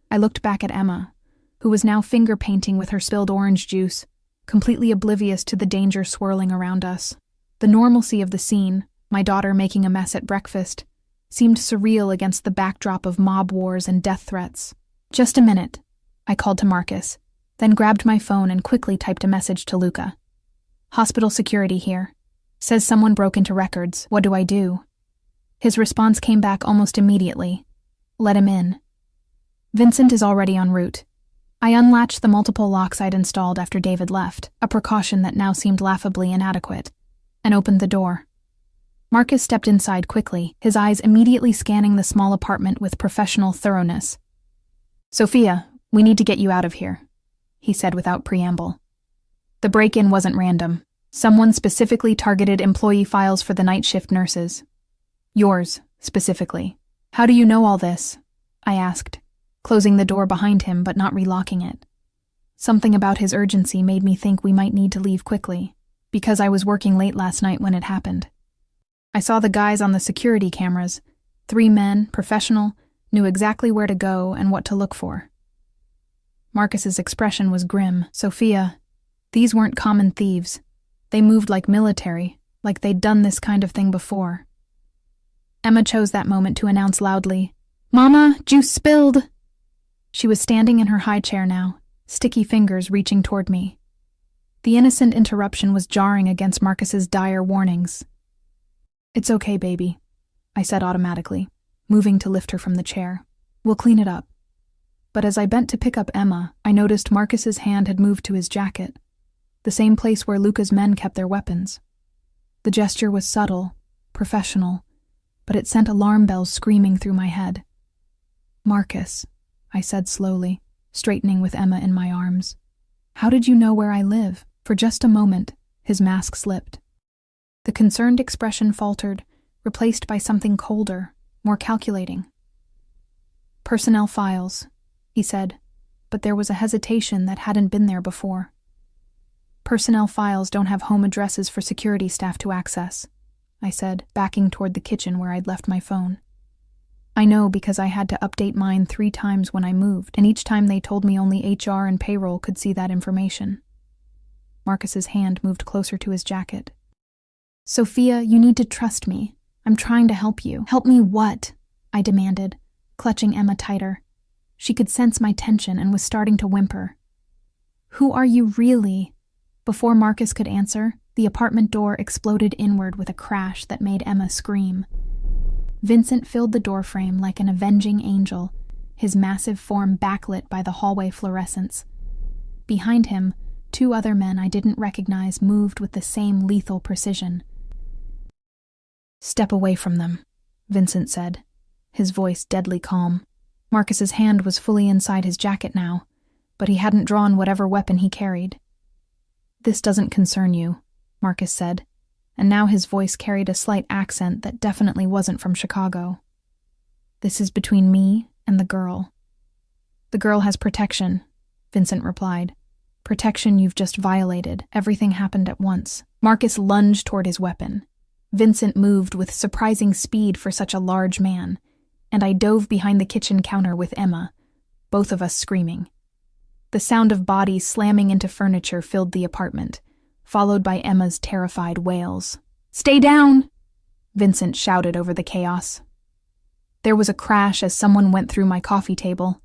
I looked back at Emma, who was now finger-painting with her spilled orange juice, completely oblivious to the danger swirling around us. The normalcy of the scene, my daughter making a mess at breakfast, seemed surreal against the backdrop of mob wars and death threats. Just a minute, I called to Marcus, then grabbed my phone and quickly typed a message to Luca. Hospital security here. Says someone broke into records. What do I do? His response came back almost immediately. Let him in. Vincent is already en route. I unlatched the multiple locks I'd installed after David left, a precaution that now seemed laughably inadequate, and opened the door. Marcus stepped inside quickly, his eyes immediately scanning the small apartment with professional thoroughness. Sophia, we need to get you out of here, he said without preamble. The break-in wasn't random. Someone specifically targeted employee files for the night shift nurses. Yours, specifically. How do you know all this? I asked, closing the door behind him but not relocking it. Something about his urgency made me think we might need to leave quickly, because I was working late last night when it happened. I saw the guys on the security cameras. 3 men, professional, knew exactly where to go and what to look for. Marcus's expression was grim. Sophia, these weren't common thieves. They moved like military, like they'd done this kind of thing before. Emma chose that moment to announce loudly, Mama, juice spilled! She was standing in her high chair now, sticky fingers reaching toward me. The innocent interruption was jarring against Marcus's dire warnings. It's okay, baby, I said automatically, moving to lift her from the chair. We'll clean it up. But as I bent to pick up Emma, I noticed Marcus's hand had moved to his jacket, the same place where Luca's men kept their weapons. The gesture was subtle, professional, but it sent alarm bells screaming through my head. Marcus, I said slowly, straightening with Emma in my arms. How did you know where I live? For just a moment, his mask slipped. The concerned expression faltered, replaced by something colder, more calculating. Personnel files, he said, but there was a hesitation that hadn't been there before. Personnel files don't have home addresses for security staff to access, I said, backing toward the kitchen where I'd left my phone. I know because I had to update mine 3 times when I moved, and each time they told me only HR and payroll could see that information. Marcus's hand moved closer to his jacket. Sophia, you need to trust me. I'm trying to help you. Help me what? I demanded, clutching Emma tighter. She could sense my tension and was starting to whimper. Who are you really? Before Marcus could answer, the apartment door exploded inward with a crash that made Emma scream. Vincent filled the doorframe like an avenging angel, his massive form backlit by the hallway fluorescence. Behind him, 2 other men I didn't recognize moved with the same lethal precision. Step away from them, Vincent said, his voice deadly calm. Marcus's hand was fully inside his jacket now, but he hadn't drawn whatever weapon he carried. This doesn't concern you, Marcus said, and now his voice carried a slight accent that definitely wasn't from Chicago. This is between me and the girl. The girl has protection, Vincent replied. Protection you've just violated. Everything happened at once. Marcus lunged toward his weapon. Vincent moved with surprising speed for such a large man, and I dove behind the kitchen counter with Emma, both of us screaming. The sound of bodies slamming into furniture filled the apartment, followed by Emma's terrified wails. Stay down! Vincent shouted over the chaos. There was a crash as someone went through my coffee table,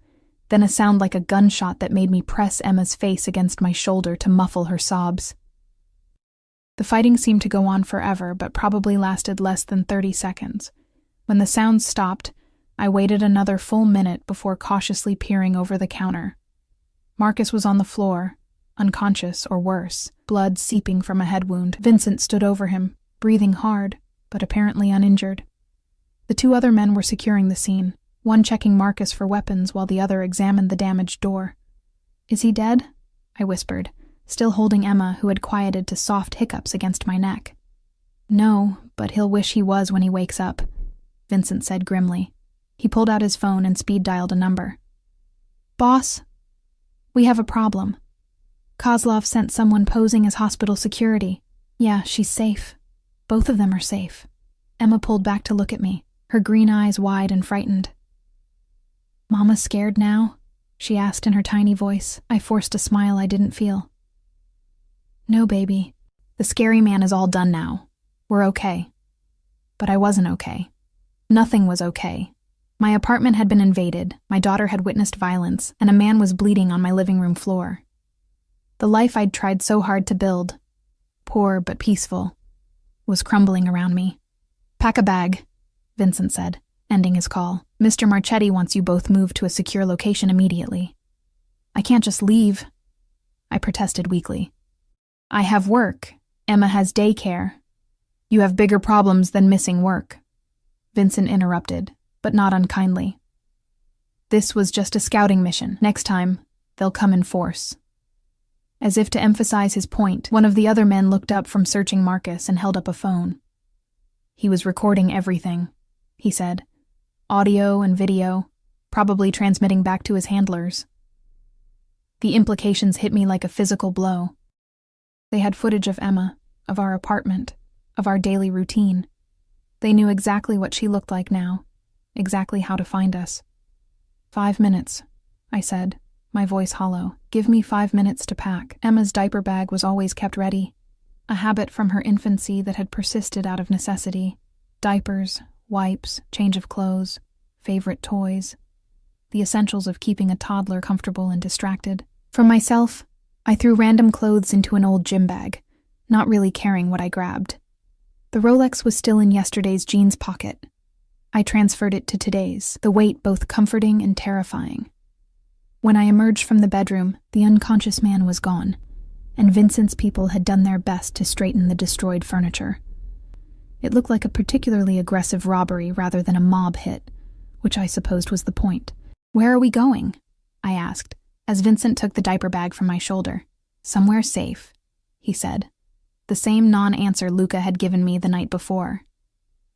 then a sound like a gunshot that made me press Emma's face against my shoulder to muffle her sobs. The fighting seemed to go on forever, but probably lasted less than 30 seconds. When the sounds stopped, I waited another full minute before cautiously peering over the counter. Marcus was on the floor, unconscious or worse, blood seeping from a head wound. Vincent stood over him, breathing hard, but apparently uninjured. The 2 other men were securing the scene, one checking Marcus for weapons while the other examined the damaged door. "Is he dead?" I whispered, still holding Emma, who had quieted to soft hiccups against my neck. "No, but he'll wish he was when he wakes up," Vincent said grimly. He pulled out his phone and speed-dialed a number. "Boss, we have a problem. Kozlov sent someone posing as hospital security. Yeah, she's safe. Both of them are safe." Emma pulled back to look at me, her green eyes wide and frightened. "Mama scared now?" she asked in her tiny voice. I forced a smile I didn't feel. "No, baby. The scary man is all done now. We're okay." But I wasn't okay. Nothing was okay. My apartment had been invaded, my daughter had witnessed violence, and a man was bleeding on my living room floor. The life I'd tried so hard to build, poor but peaceful, was crumbling around me. "Pack a bag," Vincent said, ending his call. "Mr. Marchetti wants you both moved to a secure location immediately." "I can't just leave," I protested weakly. "I have work. Emma has daycare." "You have bigger problems than missing work," Vincent interrupted, but not unkindly. "This was just a scouting mission. Next time, they'll come in force." As if to emphasize his point, one of the other men looked up from searching Marcus and held up a phone. "He was recording everything," he said. "Audio and video, probably transmitting back to his handlers." The implications hit me like a physical blow. They had footage of Emma, of our apartment, of our daily routine. They knew exactly what she looked like now, exactly how to find us. "5 minutes," I said, my voice hollow. "Give me 5 minutes to pack." Emma's diaper bag was always kept ready, a habit from her infancy that had persisted out of necessity. Diapers, wipes, change of clothes, favorite toys, the essentials of keeping a toddler comfortable and distracted. For myself, I threw random clothes into an old gym bag, not really caring what I grabbed. The Rolex was still in yesterday's jeans pocket. I transferred it to today's, the weight both comforting and terrifying. When I emerged from the bedroom, the unconscious man was gone, and Vincent's people had done their best to straighten the destroyed furniture. It looked like a particularly aggressive robbery rather than a mob hit, which I supposed was the point. "Where are we going?" I asked, as Vincent took the diaper bag from my shoulder. "Somewhere safe," he said. The same non-answer Luca had given me the night before.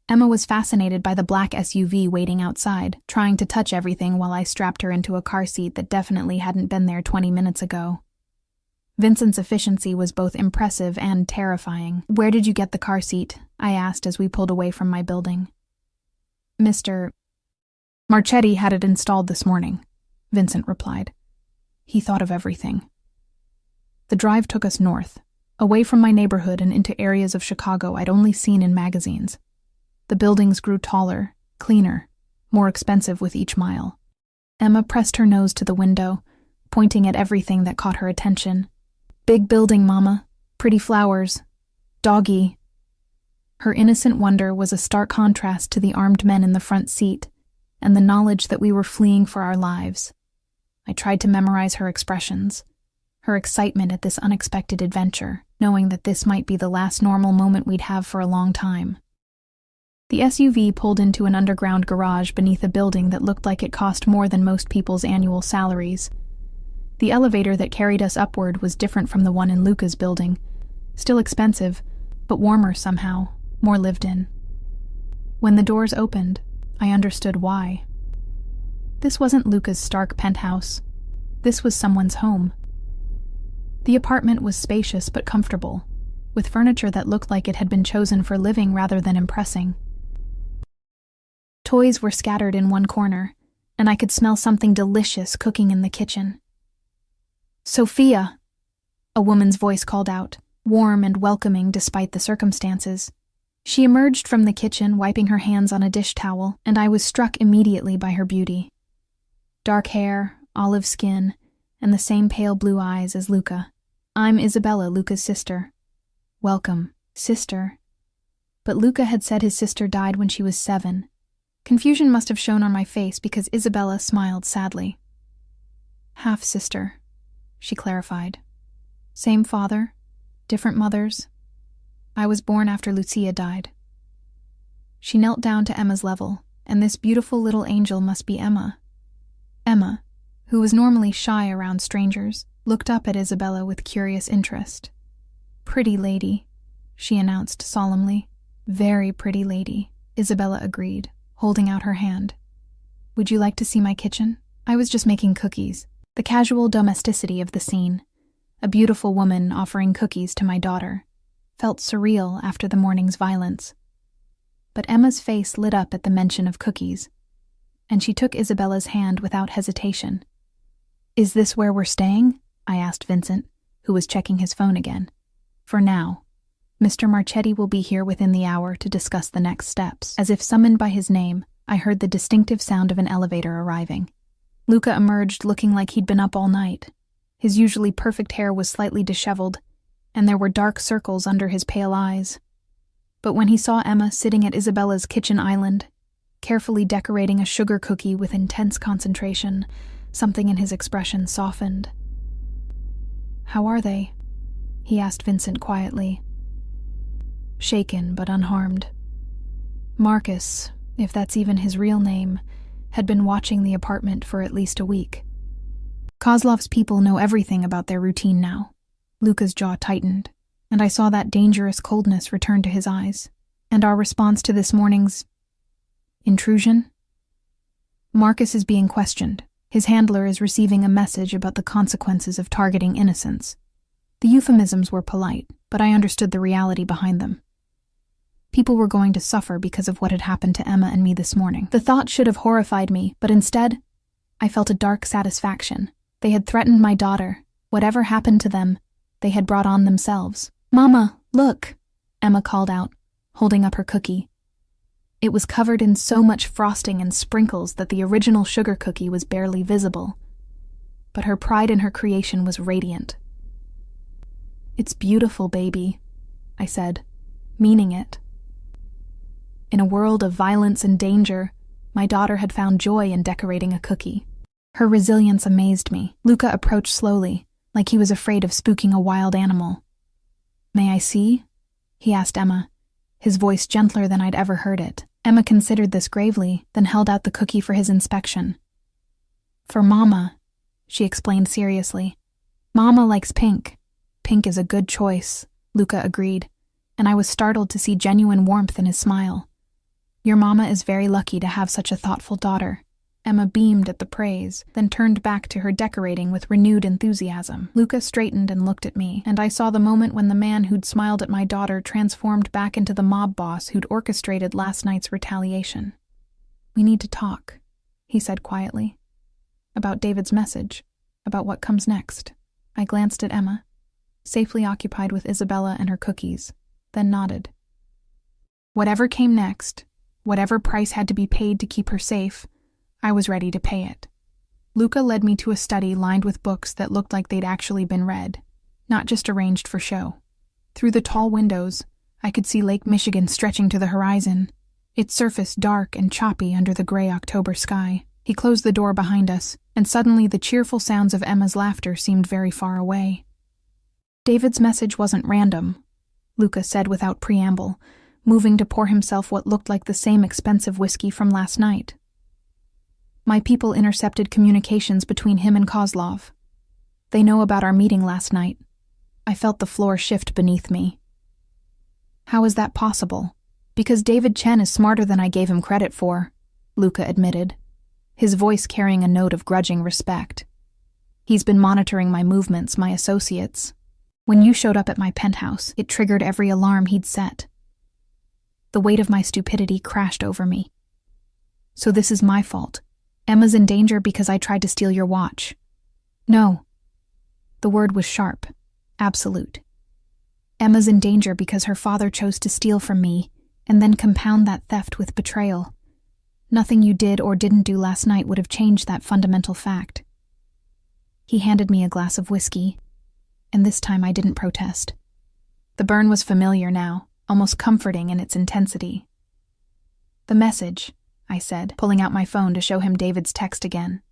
Emma was fascinated by the black SUV waiting outside, trying to touch everything while I strapped her into a car seat that definitely hadn't been there 20 minutes ago. Vincent's efficiency was both impressive and terrifying. "Where did you get the car seat?" I asked as we pulled away from my building. "Mr. Marchetti had it installed this morning," Vincent replied. He thought of everything. The drive took us north, away from my neighborhood and into areas of Chicago I'd only seen in magazines. The buildings grew taller, cleaner, more expensive with each mile. Emma pressed her nose to the window, pointing at everything that caught her attention. "Big building, Mama. Pretty flowers. Doggy." Her innocent wonder was a stark contrast to the armed men in the front seat and the knowledge that we were fleeing for our lives. I tried to memorize her expressions, her excitement at this unexpected adventure, knowing that this might be the last normal moment we'd have for a long time. The SUV pulled into an underground garage beneath a building that looked like it cost more than most people's annual salaries. The elevator that carried us upward was different from the one in Luca's building, still expensive, but warmer somehow, more lived in. When the doors opened, I understood why. This wasn't Luca's stark penthouse. This was someone's home. The apartment was spacious but comfortable, with furniture that looked like it had been chosen for living rather than impressing. Toys were scattered in one corner, and I could smell something delicious cooking in the kitchen. "Sophia!" a woman's voice called out, warm and welcoming despite the circumstances. She emerged from the kitchen, wiping her hands on a dish towel, and I was struck immediately by her beauty. Dark hair, olive skin, and the same pale blue eyes as Luca. "I'm Isabella, Luca's sister." "Welcome, sister." But Luca had said his sister died when she was 7. Confusion must have shown on my face because Isabella smiled sadly. "Half-sister," she clarified. "Same father, different mothers. I was born after Lucia died." She knelt down to Emma's level, and this beautiful little angel must be Emma. Emma, who was normally shy around strangers, looked up at Isabella with curious interest. "Pretty lady," she announced solemnly. "Very pretty lady," Isabella agreed, holding out her hand. "Would you like to see my kitchen? I was just making cookies." The casual domesticity of the scene, a beautiful woman offering cookies to my daughter, felt surreal after the morning's violence. But Emma's face lit up at the mention of cookies, and she took Isabella's hand without hesitation. "Is this where we're staying?" I asked Vincent, who was checking his phone again. "For now. Mr. Marchetti will be here within the hour to discuss the next steps." As if summoned by his name, I heard the distinctive sound of an elevator arriving. Luca emerged looking like he'd been up all night. His usually perfect hair was slightly disheveled, and there were dark circles under his pale eyes. But when he saw Emma sitting at Isabella's kitchen island, carefully decorating a sugar cookie with intense concentration, something in his expression softened. "How are they?" he asked Vincent quietly. "Shaken but unharmed." Marcus, if that's even his real name, had been watching the apartment for at least a week. Kozlov's people know everything about their routine now. Luca's jaw tightened, and I saw that dangerous coldness return to his eyes. "And our response to this morning's intrusion?" "Marcus is being questioned. His handler is receiving a message about the consequences of targeting innocents." The euphemisms were polite, but I understood the reality behind them. People were going to suffer because of what had happened to Emma and me this morning. The thought should have horrified me, but instead, I felt a dark satisfaction. They had threatened my daughter. Whatever happened to them, they had brought on themselves. "Mama, look," Emma called out, holding up her cookie. It was covered in so much frosting and sprinkles that the original sugar cookie was barely visible. But her pride in her creation was radiant. "It's beautiful, baby," I said, meaning it. In a world of violence and danger, my daughter had found joy in decorating a cookie. Her resilience amazed me. Luca approached slowly, like he was afraid of spooking a wild animal. "May I see?" he asked Emma, his voice gentler than I'd ever heard it. Emma considered this gravely, then held out the cookie for his inspection. "For Mama," she explained seriously. "Mama likes pink. Pink is a good choice," Luca agreed, and I was startled to see genuine warmth in his smile. "Your mama is very lucky to have such a thoughtful daughter." Emma beamed at the praise, then turned back to her decorating with renewed enthusiasm. Luca straightened and looked at me, and I saw the moment when the man who'd smiled at my daughter transformed back into the mob boss who'd orchestrated last night's retaliation. "We need to talk," he said quietly. "About David's message, about what comes next." I glanced at Emma, safely occupied with Isabella and her cookies, then nodded. Whatever came next, whatever price had to be paid to keep her safe, I was ready to pay it. Luca led me to a study lined with books that looked like they'd actually been read, not just arranged for show. Through the tall windows, I could see Lake Michigan stretching to the horizon, its surface dark and choppy under the gray October sky. He closed the door behind us, and suddenly the cheerful sounds of Emma's laughter seemed very far away. "David's message wasn't random," Luca said without preamble, moving to pour himself what looked like the same expensive whiskey from last night. "My people intercepted communications between him and Kozlov. They know about our meeting last night." I felt the floor shift beneath me. "How is that possible?" "Because David Chen is smarter than I gave him credit for," Luca admitted, his voice carrying a note of grudging respect. "He's been monitoring my movements, my associates. When you showed up at my penthouse, it triggered every alarm he'd set. The weight of my stupidity crashed over me. So this is my fault. Emma's in danger because I tried to steal your watch." "No." The word was sharp, absolute. "Emma's in danger because her father chose to steal from me and then compound that theft with betrayal. Nothing you did or didn't do last night would have changed that fundamental fact." He handed me a glass of whiskey, and this time I didn't protest. The burn was familiar now, almost comforting in its intensity. "The message," I said, pulling out my phone to show him David's text again.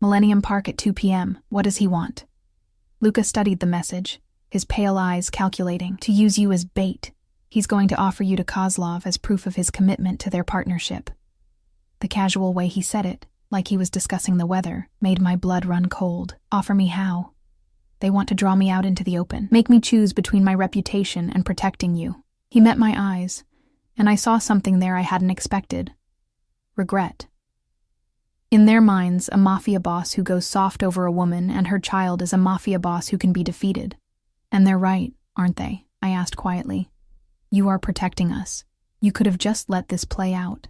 "Millennium Park at 2 p.m. What does he want?" Luca studied the message, his pale eyes calculating. "To use you as bait. He's going to offer you to Kozlov as proof of his commitment to their partnership." The casual way he said it, like he was discussing the weather, made my blood run cold. Offer me how? They want to draw me out into the open, make me choose between my reputation and protecting you. He met my eyes, and I saw something there I hadn't expected. Regret. In their minds, a mafia boss who goes soft over a woman and her child is a mafia boss who can be defeated. And they're right, aren't they? I asked quietly. You are protecting us. You could have just let this play out.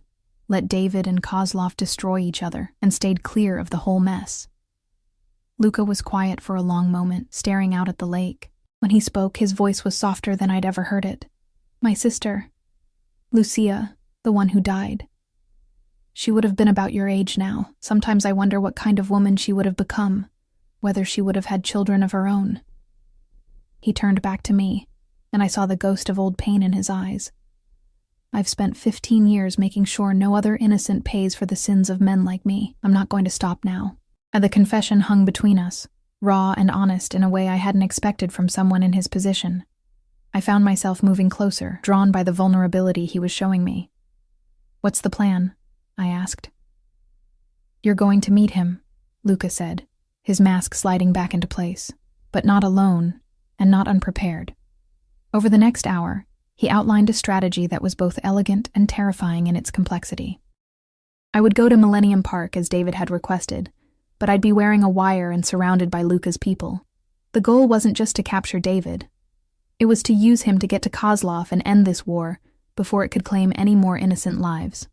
Let David and Kozlov destroy each other and stayed clear of the whole mess. Luka was quiet for a long moment, staring out at the lake. When he spoke, his voice was softer than I'd ever heard it. My sister, Lucia, the one who died. She would have been about your age now. Sometimes I wonder what kind of woman she would have become, whether she would have had children of her own. He turned back to me, and I saw the ghost of old pain in his eyes. I've spent 15 years making sure no other innocent pays for the sins of men like me. I'm not going to stop now. And the confession hung between us, raw and honest in a way I hadn't expected from someone in his position. I found myself moving closer, drawn by the vulnerability he was showing me. What's the plan? I asked. You're going to meet him, Luka said, his mask sliding back into place, but not alone and not unprepared. Over the next hour, he outlined a strategy that was both elegant and terrifying in its complexity. I would go to Millennium Park as David had requested, but I'd be wearing a wire and surrounded by Luka's people. The goal wasn't just to capture David. It was to use him to get to Kozlov and end this war before it could claim any more innocent lives.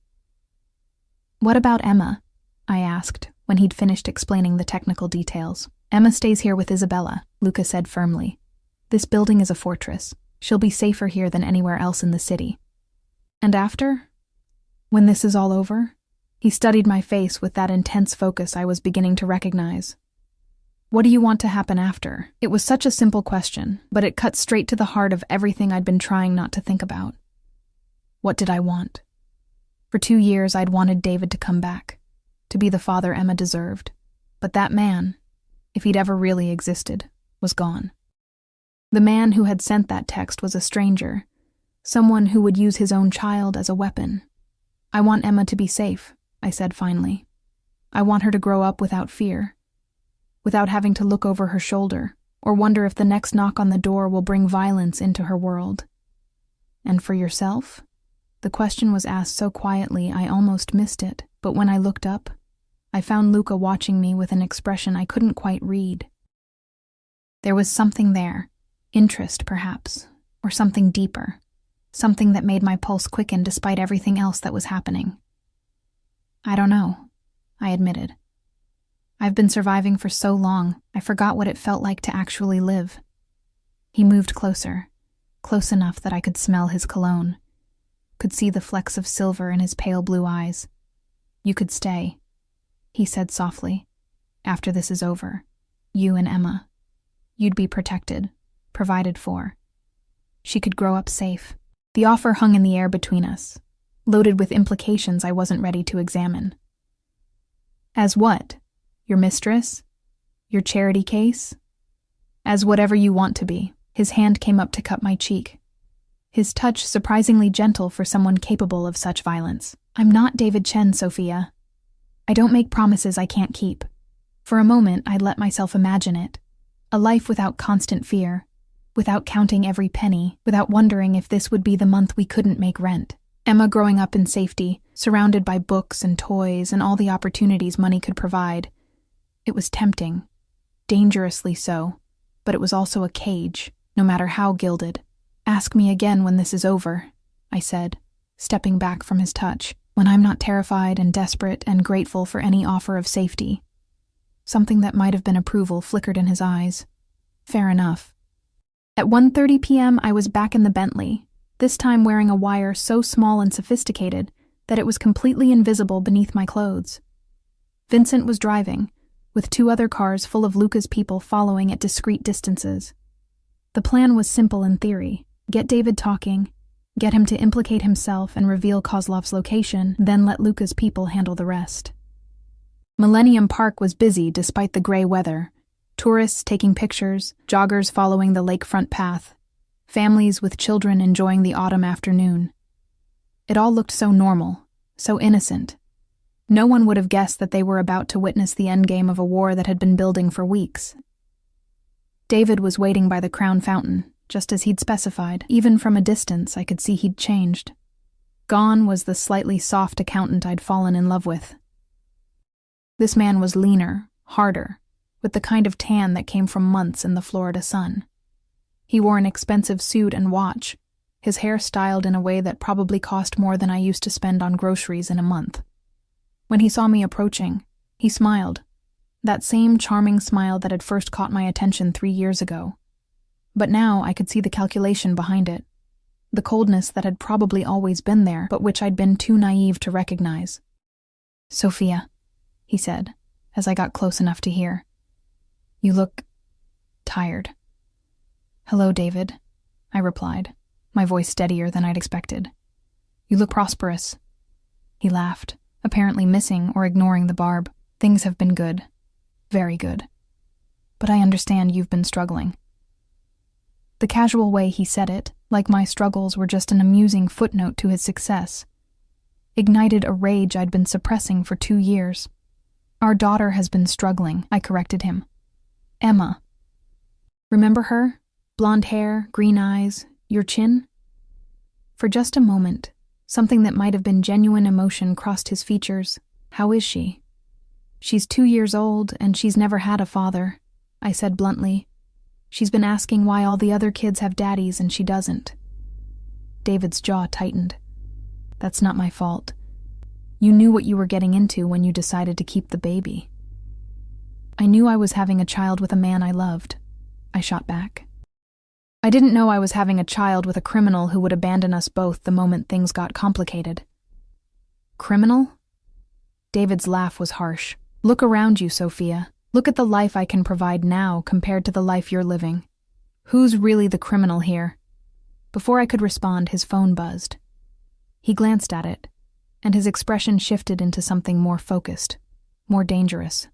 What about Emma? I asked when he'd finished explaining the technical details. Emma stays here with Isabella, Luka said firmly. This building is a fortress. She'll be safer here than anywhere else in the city. And after? When this is all over? He studied my face with that intense focus I was beginning to recognize. What do you want to happen after? It was such a simple question, but it cut straight to the heart of everything I'd been trying not to think about. What did I want? For 2 years I'd wanted David to come back, to be the father Emma deserved. But that man, if he'd ever really existed, was gone. The man who had sent that text was a stranger, someone who would use his own child as a weapon. I want Emma to be safe, I said finally. I want her to grow up without fear, without having to look over her shoulder or wonder if the next knock on the door will bring violence into her world. And for yourself? The question was asked so quietly I almost missed it, but when I looked up, I found Luka watching me with an expression I couldn't quite read. There was something there, interest perhaps, or something deeper, something that made my pulse quicken despite everything else that was happening. I don't know, I admitted. I've been surviving for so long, I forgot what it felt like to actually live. He moved closer, close enough that I could smell his cologne, could see the flecks of silver in his pale blue eyes. You could stay, he said softly. After this is over, you and Emma. You'd be protected, provided for. She could grow up safe. The offer hung in the air between us, loaded with implications I wasn't ready to examine. As what? Your mistress? Your charity case? As whatever you want to be. His hand came up to cup my cheek, his touch surprisingly gentle for someone capable of such violence. I'm not David Chen, Sophia. I don't make promises I can't keep. For a moment, I'd let myself imagine it. A life without constant fear, without counting every penny, without wondering if this would be the month we couldn't make rent. Emma growing up in safety, surrounded by books and toys and all the opportunities money could provide. It was tempting, dangerously so, but it was also a cage, no matter how gilded. Ask me again when this is over, I said, stepping back from his touch, when I'm not terrified and desperate and grateful for any offer of safety. Something that might have been approval flickered in his eyes. Fair enough. At 1:30 p.m. I was back in the Bentley, this time wearing a wire so small and sophisticated that it was completely invisible beneath my clothes. Vincent was driving, with 2 other cars full of Luka's people following at discreet distances. The plan was simple in theory. Get David talking, get him to implicate himself and reveal Kozlov's location, then let Luka's people handle the rest. Millennium Park was busy despite the gray weather. Tourists taking pictures, joggers following the lakefront path, families with children enjoying the autumn afternoon. It all looked so normal, so innocent. No one would have guessed that they were about to witness the endgame of a war that had been building for weeks. David was waiting by the Crown Fountain, just as he'd specified. Even from a distance, I could see he'd changed. Gone was the slightly soft accountant I'd fallen in love with. This man was leaner, harder, with the kind of tan that came from months in the Florida sun. He wore an expensive suit and watch, his hair styled in a way that probably cost more than I used to spend on groceries in a month. When he saw me approaching, he smiled, that same charming smile that had first caught my attention 3 years ago. But now I could see the calculation behind it, the coldness that had probably always been there, but which I'd been too naive to recognize. "Sophia," he said, as I got close enough to hear. "You look tired." "Hello, David," I replied, my voice steadier than I'd expected. "You look prosperous." He laughed, apparently missing or ignoring the barb. "Things have been good. Very good. But I understand you've been struggling." The casual way he said it, like my struggles were just an amusing footnote to his success, ignited a rage I'd been suppressing for 2 years. "Our daughter has been struggling," I corrected him. "Emma. Remember her? Blonde hair, green eyes, your chin?" For just a moment, something that might have been genuine emotion crossed his features. "How is she?" "She's 2 years old, and she's never had a father," I said bluntly. "She's been asking why all the other kids have daddies and she doesn't." David's jaw tightened. "That's not my fault. You knew what you were getting into when you decided to keep the baby." "I knew I was having a child with a man I loved," I shot back. "I didn't know I was having a child with a criminal who would abandon us both the moment things got complicated." "Criminal?" David's laugh was harsh. "Look around you, Sophia. Look at the life I can provide now compared to the life you're living. Who's really the criminal here?" Before I could respond, his phone buzzed. He glanced at it, and his expression shifted into something more focused, more dangerous.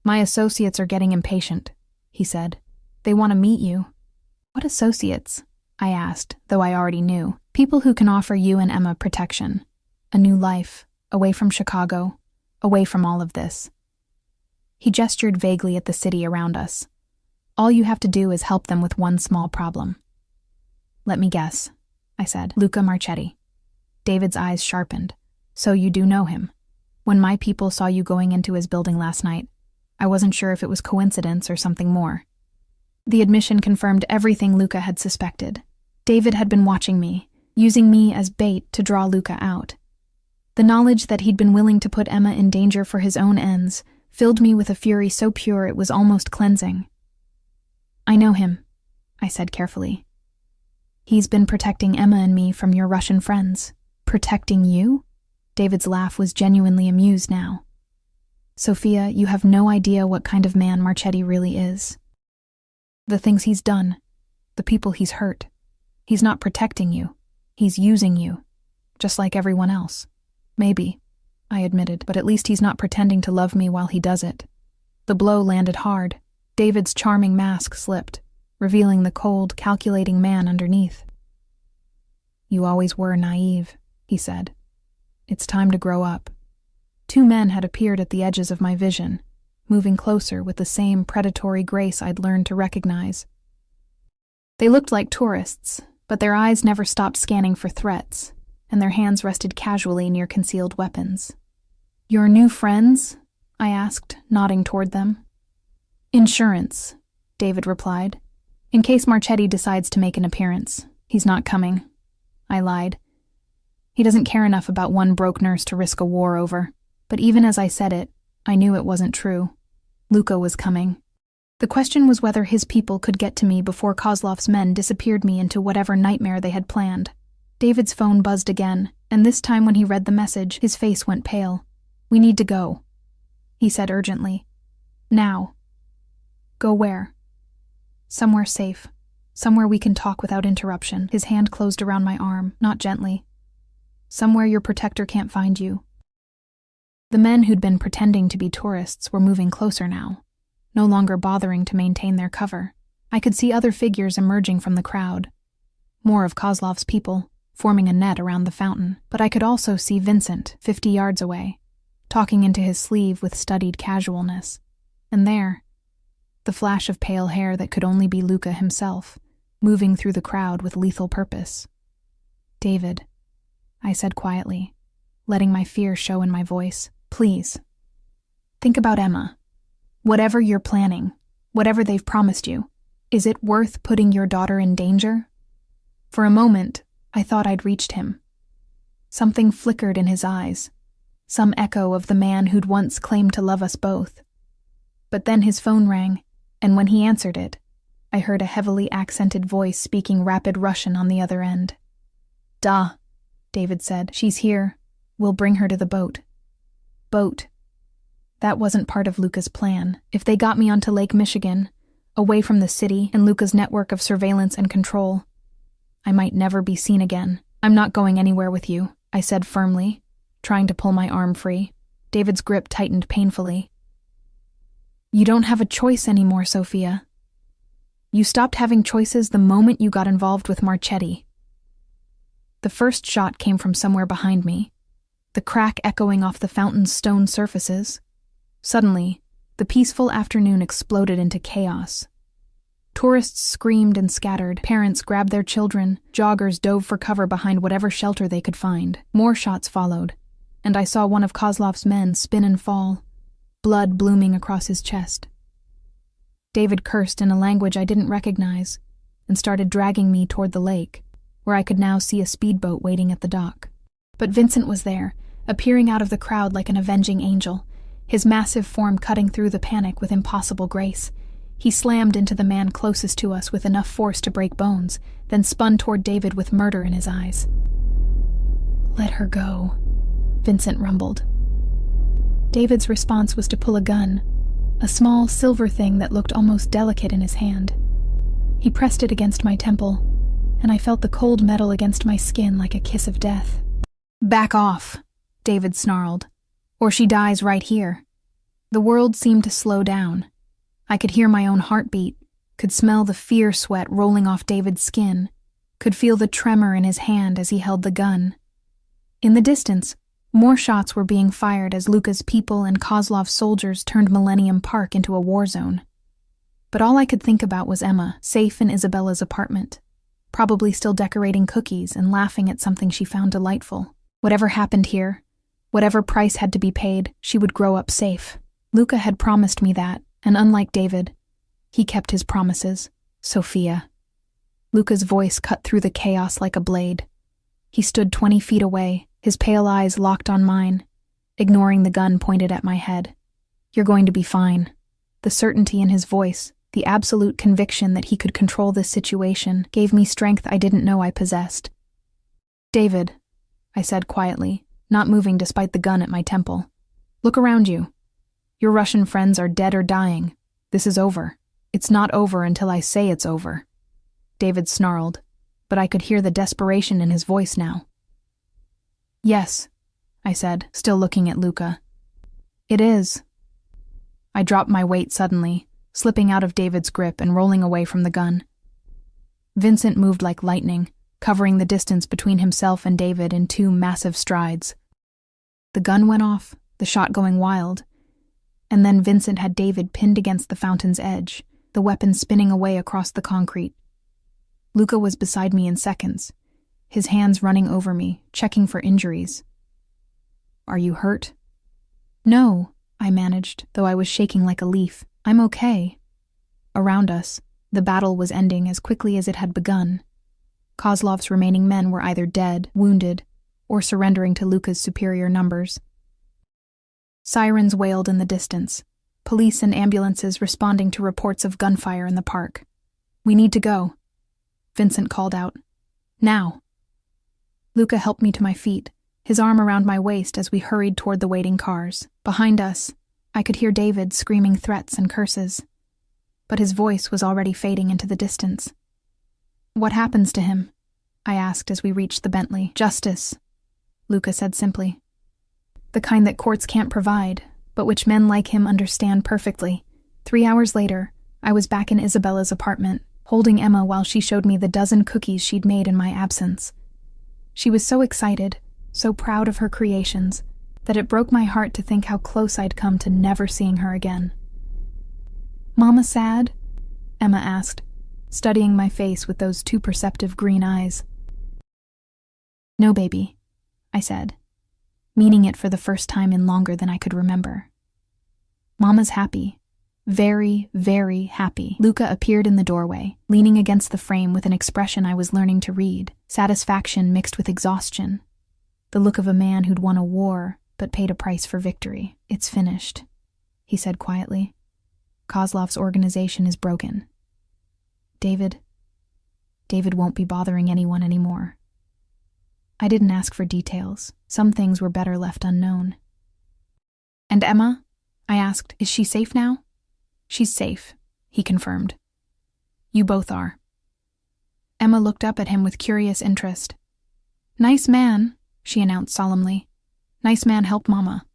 "My associates are getting impatient," he said. "They want to meet you." "What associates?" I asked, though I already knew. "People who can offer you and Emma protection. A new life, away from Chicago, away from all of this." He gestured vaguely at the city around us. "All you have to do is help them with one small problem." "Let me guess," I said. "Luca Marchetti." David's eyes sharpened. "So you do know him. When my people saw you going into his building last night, I wasn't sure if it was coincidence or something more." The admission confirmed everything Luca had suspected. David had been watching me, using me as bait to draw Luca out. The knowledge that he'd been willing to put Emma in danger for his own ends filled me with a fury so pure it was almost cleansing. "I know him," I said carefully. "He's been protecting Emma and me from your Russian friends." "Protecting you?" David's laugh was genuinely amused now. "Sophia, you have no idea what kind of man Marchetti really is. The things he's done, the people he's hurt. He's not protecting you. He's using you, just like everyone else." "Maybe," I admitted, "but at least he's not pretending to love me while he does it." The blow landed hard. David's charming mask slipped, revealing the cold, calculating man underneath. "You always were naive," he said. "It's time to grow up." 2 men had appeared at the edges of my vision, moving closer with the same predatory grace I'd learned to recognize. They looked like tourists, but their eyes never stopped scanning for threats, and their hands rested casually near concealed weapons. "Your new friends?" I asked, nodding toward them. "Insurance," David replied. "In case Marchetti decides to make an appearance. He's not coming." I lied. He doesn't care enough about one broke nurse to risk a war over. But even as I said it, I knew it wasn't true. Luca was coming. The question was whether his people could get to me before Kozlov's men disappeared me into whatever nightmare they had planned. David's phone buzzed again, and this time when he read the message, his face went pale. "We need to go," he said urgently. "Now." "Go where?" "Somewhere safe. Somewhere we can talk without interruption." His hand closed around my arm, not gently. "Somewhere your protector can't find you." The men who'd been pretending to be tourists were moving closer now, no longer bothering to maintain their cover. I could see other figures emerging from the crowd. More of Kozlov's people, forming a net around the fountain. But I could also see Vincent, 50 yards away. talking into his sleeve with studied casualness. And there, the flash of pale hair that could only be Luca himself, moving through the crowd with lethal purpose. "David," I said quietly, letting my fear show in my voice, "please. Think about Emma. Whatever you're planning, whatever they've promised you, is it worth putting your daughter in danger?" For a moment, I thought I'd reached him. Something flickered in his eyes, some echo of the man who'd once claimed to love us both. But then his phone rang, and when he answered it, I heard a heavily accented voice speaking rapid Russian on the other end. "Da," David said. "She's here. We'll bring her to the boat." Boat. That wasn't part of Luca's plan. If they got me onto Lake Michigan, away from the city and Luca's network of surveillance and control, I might never be seen again. "I'm not going anywhere with you," I said firmly, trying to pull my arm free. David's grip tightened painfully. "You don't have a choice anymore, Sophia. You stopped having choices the moment you got involved with Marchetti." The first shot came from somewhere behind me, the crack echoing off the fountain's stone surfaces. Suddenly, the peaceful afternoon exploded into chaos. Tourists screamed and scattered, parents grabbed their children, joggers dove for cover behind whatever shelter they could find. More shots followed, and I saw one of Kozlov's men spin and fall, blood blooming across his chest. David cursed in a language I didn't recognize and started dragging me toward the lake, where I could now see a speedboat waiting at the dock. But Vincent was there, appearing out of the crowd like an avenging angel, his massive form cutting through the panic with impossible grace. He slammed into the man closest to us with enough force to break bones, then spun toward David with murder in his eyes. "Let her go," Vincent rumbled. David's response was to pull a gun, a small silver thing that looked almost delicate in his hand. He pressed it against my temple, and I felt the cold metal against my skin like a kiss of death. "Back off," David snarled, "or she dies right here." The world seemed to slow down. I could hear my own heartbeat, could smell the fear sweat rolling off David's skin, could feel the tremor in his hand as he held the gun. In the distance, more shots were being fired as Luca's people and Kozlov's soldiers turned Millennium Park into a war zone. But all I could think about was Emma, safe in Isabella's apartment, probably still decorating cookies and laughing at something she found delightful. Whatever happened here, whatever price had to be paid, she would grow up safe. Luca had promised me that, and unlike David, he kept his promises. Sophia. Luca's voice cut through the chaos like a blade. He stood 20 feet away, his pale eyes locked on mine, ignoring the gun pointed at my head. "You're going to be fine." The certainty in his voice, the absolute conviction that he could control this situation, gave me strength I didn't know I possessed. "David," I said quietly, not moving despite the gun at my temple. "Look around you. Your Russian friends are dead or dying. This is over. It's not over until I say it's over." David snarled, but I could hear the desperation in his voice now. "Yes," I said, still looking at Luca. "It is." I dropped my weight suddenly, slipping out of David's grip and rolling away from the gun. Vincent moved like lightning, covering the distance between himself and David in 2 massive strides. The gun went off, the shot going wild, and then Vincent had David pinned against the fountain's edge, the weapon spinning away across the concrete. Luca was beside me in seconds, his hands running over me, checking for injuries. "Are you hurt?" "No," I managed, though I was shaking like a leaf. "I'm okay." Around us, the battle was ending as quickly as it had begun. Kozlov's remaining men were either dead, wounded, or surrendering to Luca's superior numbers. Sirens wailed in the distance, police and ambulances responding to reports of gunfire in the park. "We need to go," Vincent called out. "Now." Luca helped me to my feet, his arm around my waist as we hurried toward the waiting cars. Behind us, I could hear David screaming threats and curses, but his voice was already fading into the distance. "What happens to him?" I asked as we reached the Bentley. "Justice," Luca said simply. "The kind that courts can't provide, but which men like him understand perfectly." 3 hours later, I was back in Isabella's apartment, holding Emma while she showed me the dozen cookies she'd made in my absence. She was so excited, so proud of her creations, that it broke my heart to think how close I'd come to never seeing her again. "Mama sad?" Emma asked, studying my face with those too perceptive green eyes. "No, baby," I said, meaning it for the first time in longer than I could remember. "Mama's happy. Very, very happy." Luca appeared in the doorway, leaning against the frame with an expression I was learning to read, satisfaction mixed with exhaustion. The look of a man who'd won a war, but paid a price for victory. "It's finished," he said quietly. "Kozlov's organization is broken. David won't be bothering anyone anymore." I didn't ask for details. Some things were better left unknown. "And Emma?" I asked. "Is she safe now?" "She's safe," he confirmed. "You both are." Emma looked up at him with curious interest. "Nice man," she announced solemnly. "Nice man helped Mama."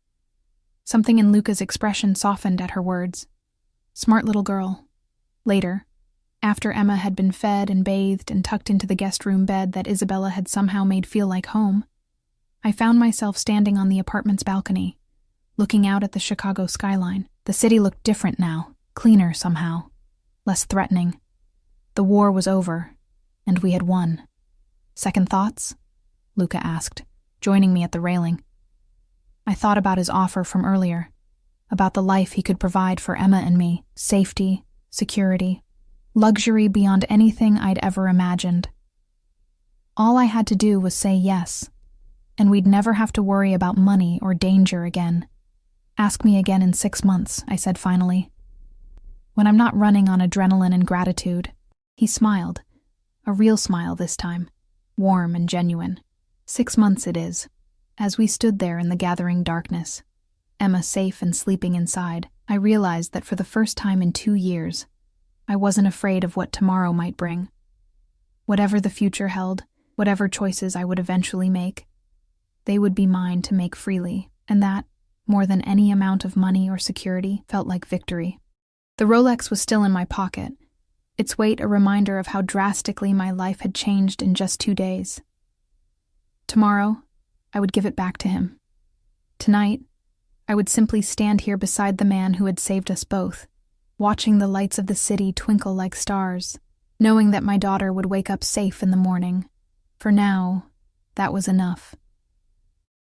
Something in Luca's expression softened at her words. "Smart little girl." Later, after Emma had been fed and bathed and tucked into the guest room bed that Isabella had somehow made feel like home, I found myself standing on the apartment's balcony, looking out at the Chicago skyline. The city looked different now, cleaner somehow, less threatening. The war was over, and we had won. "Second thoughts?" Luca asked, joining me at the railing. I thought about his offer from earlier, about the life he could provide for Emma and me, safety, security, luxury beyond anything I'd ever imagined. All I had to do was say yes, and we'd never have to worry about money or danger again. "Ask me again in 6 months," I said finally. "When I'm not running on adrenaline and gratitude." He smiled, a real smile this time, warm and genuine. 6 months it is. As we stood there in the gathering darkness, Emma safe and sleeping inside, I realized that for the first time in 2 years, I wasn't afraid of what tomorrow might bring. Whatever the future held, whatever choices I would eventually make, they would be mine to make freely, and that, more than any amount of money or security, felt like victory. The Rolex was still in my pocket, its weight a reminder of how drastically my life had changed in just 2 days. Tomorrow, I would give it back to him. Tonight, I would simply stand here beside the man who had saved us both, watching the lights of the city twinkle like stars, knowing that my daughter would wake up safe in the morning. For now, that was enough.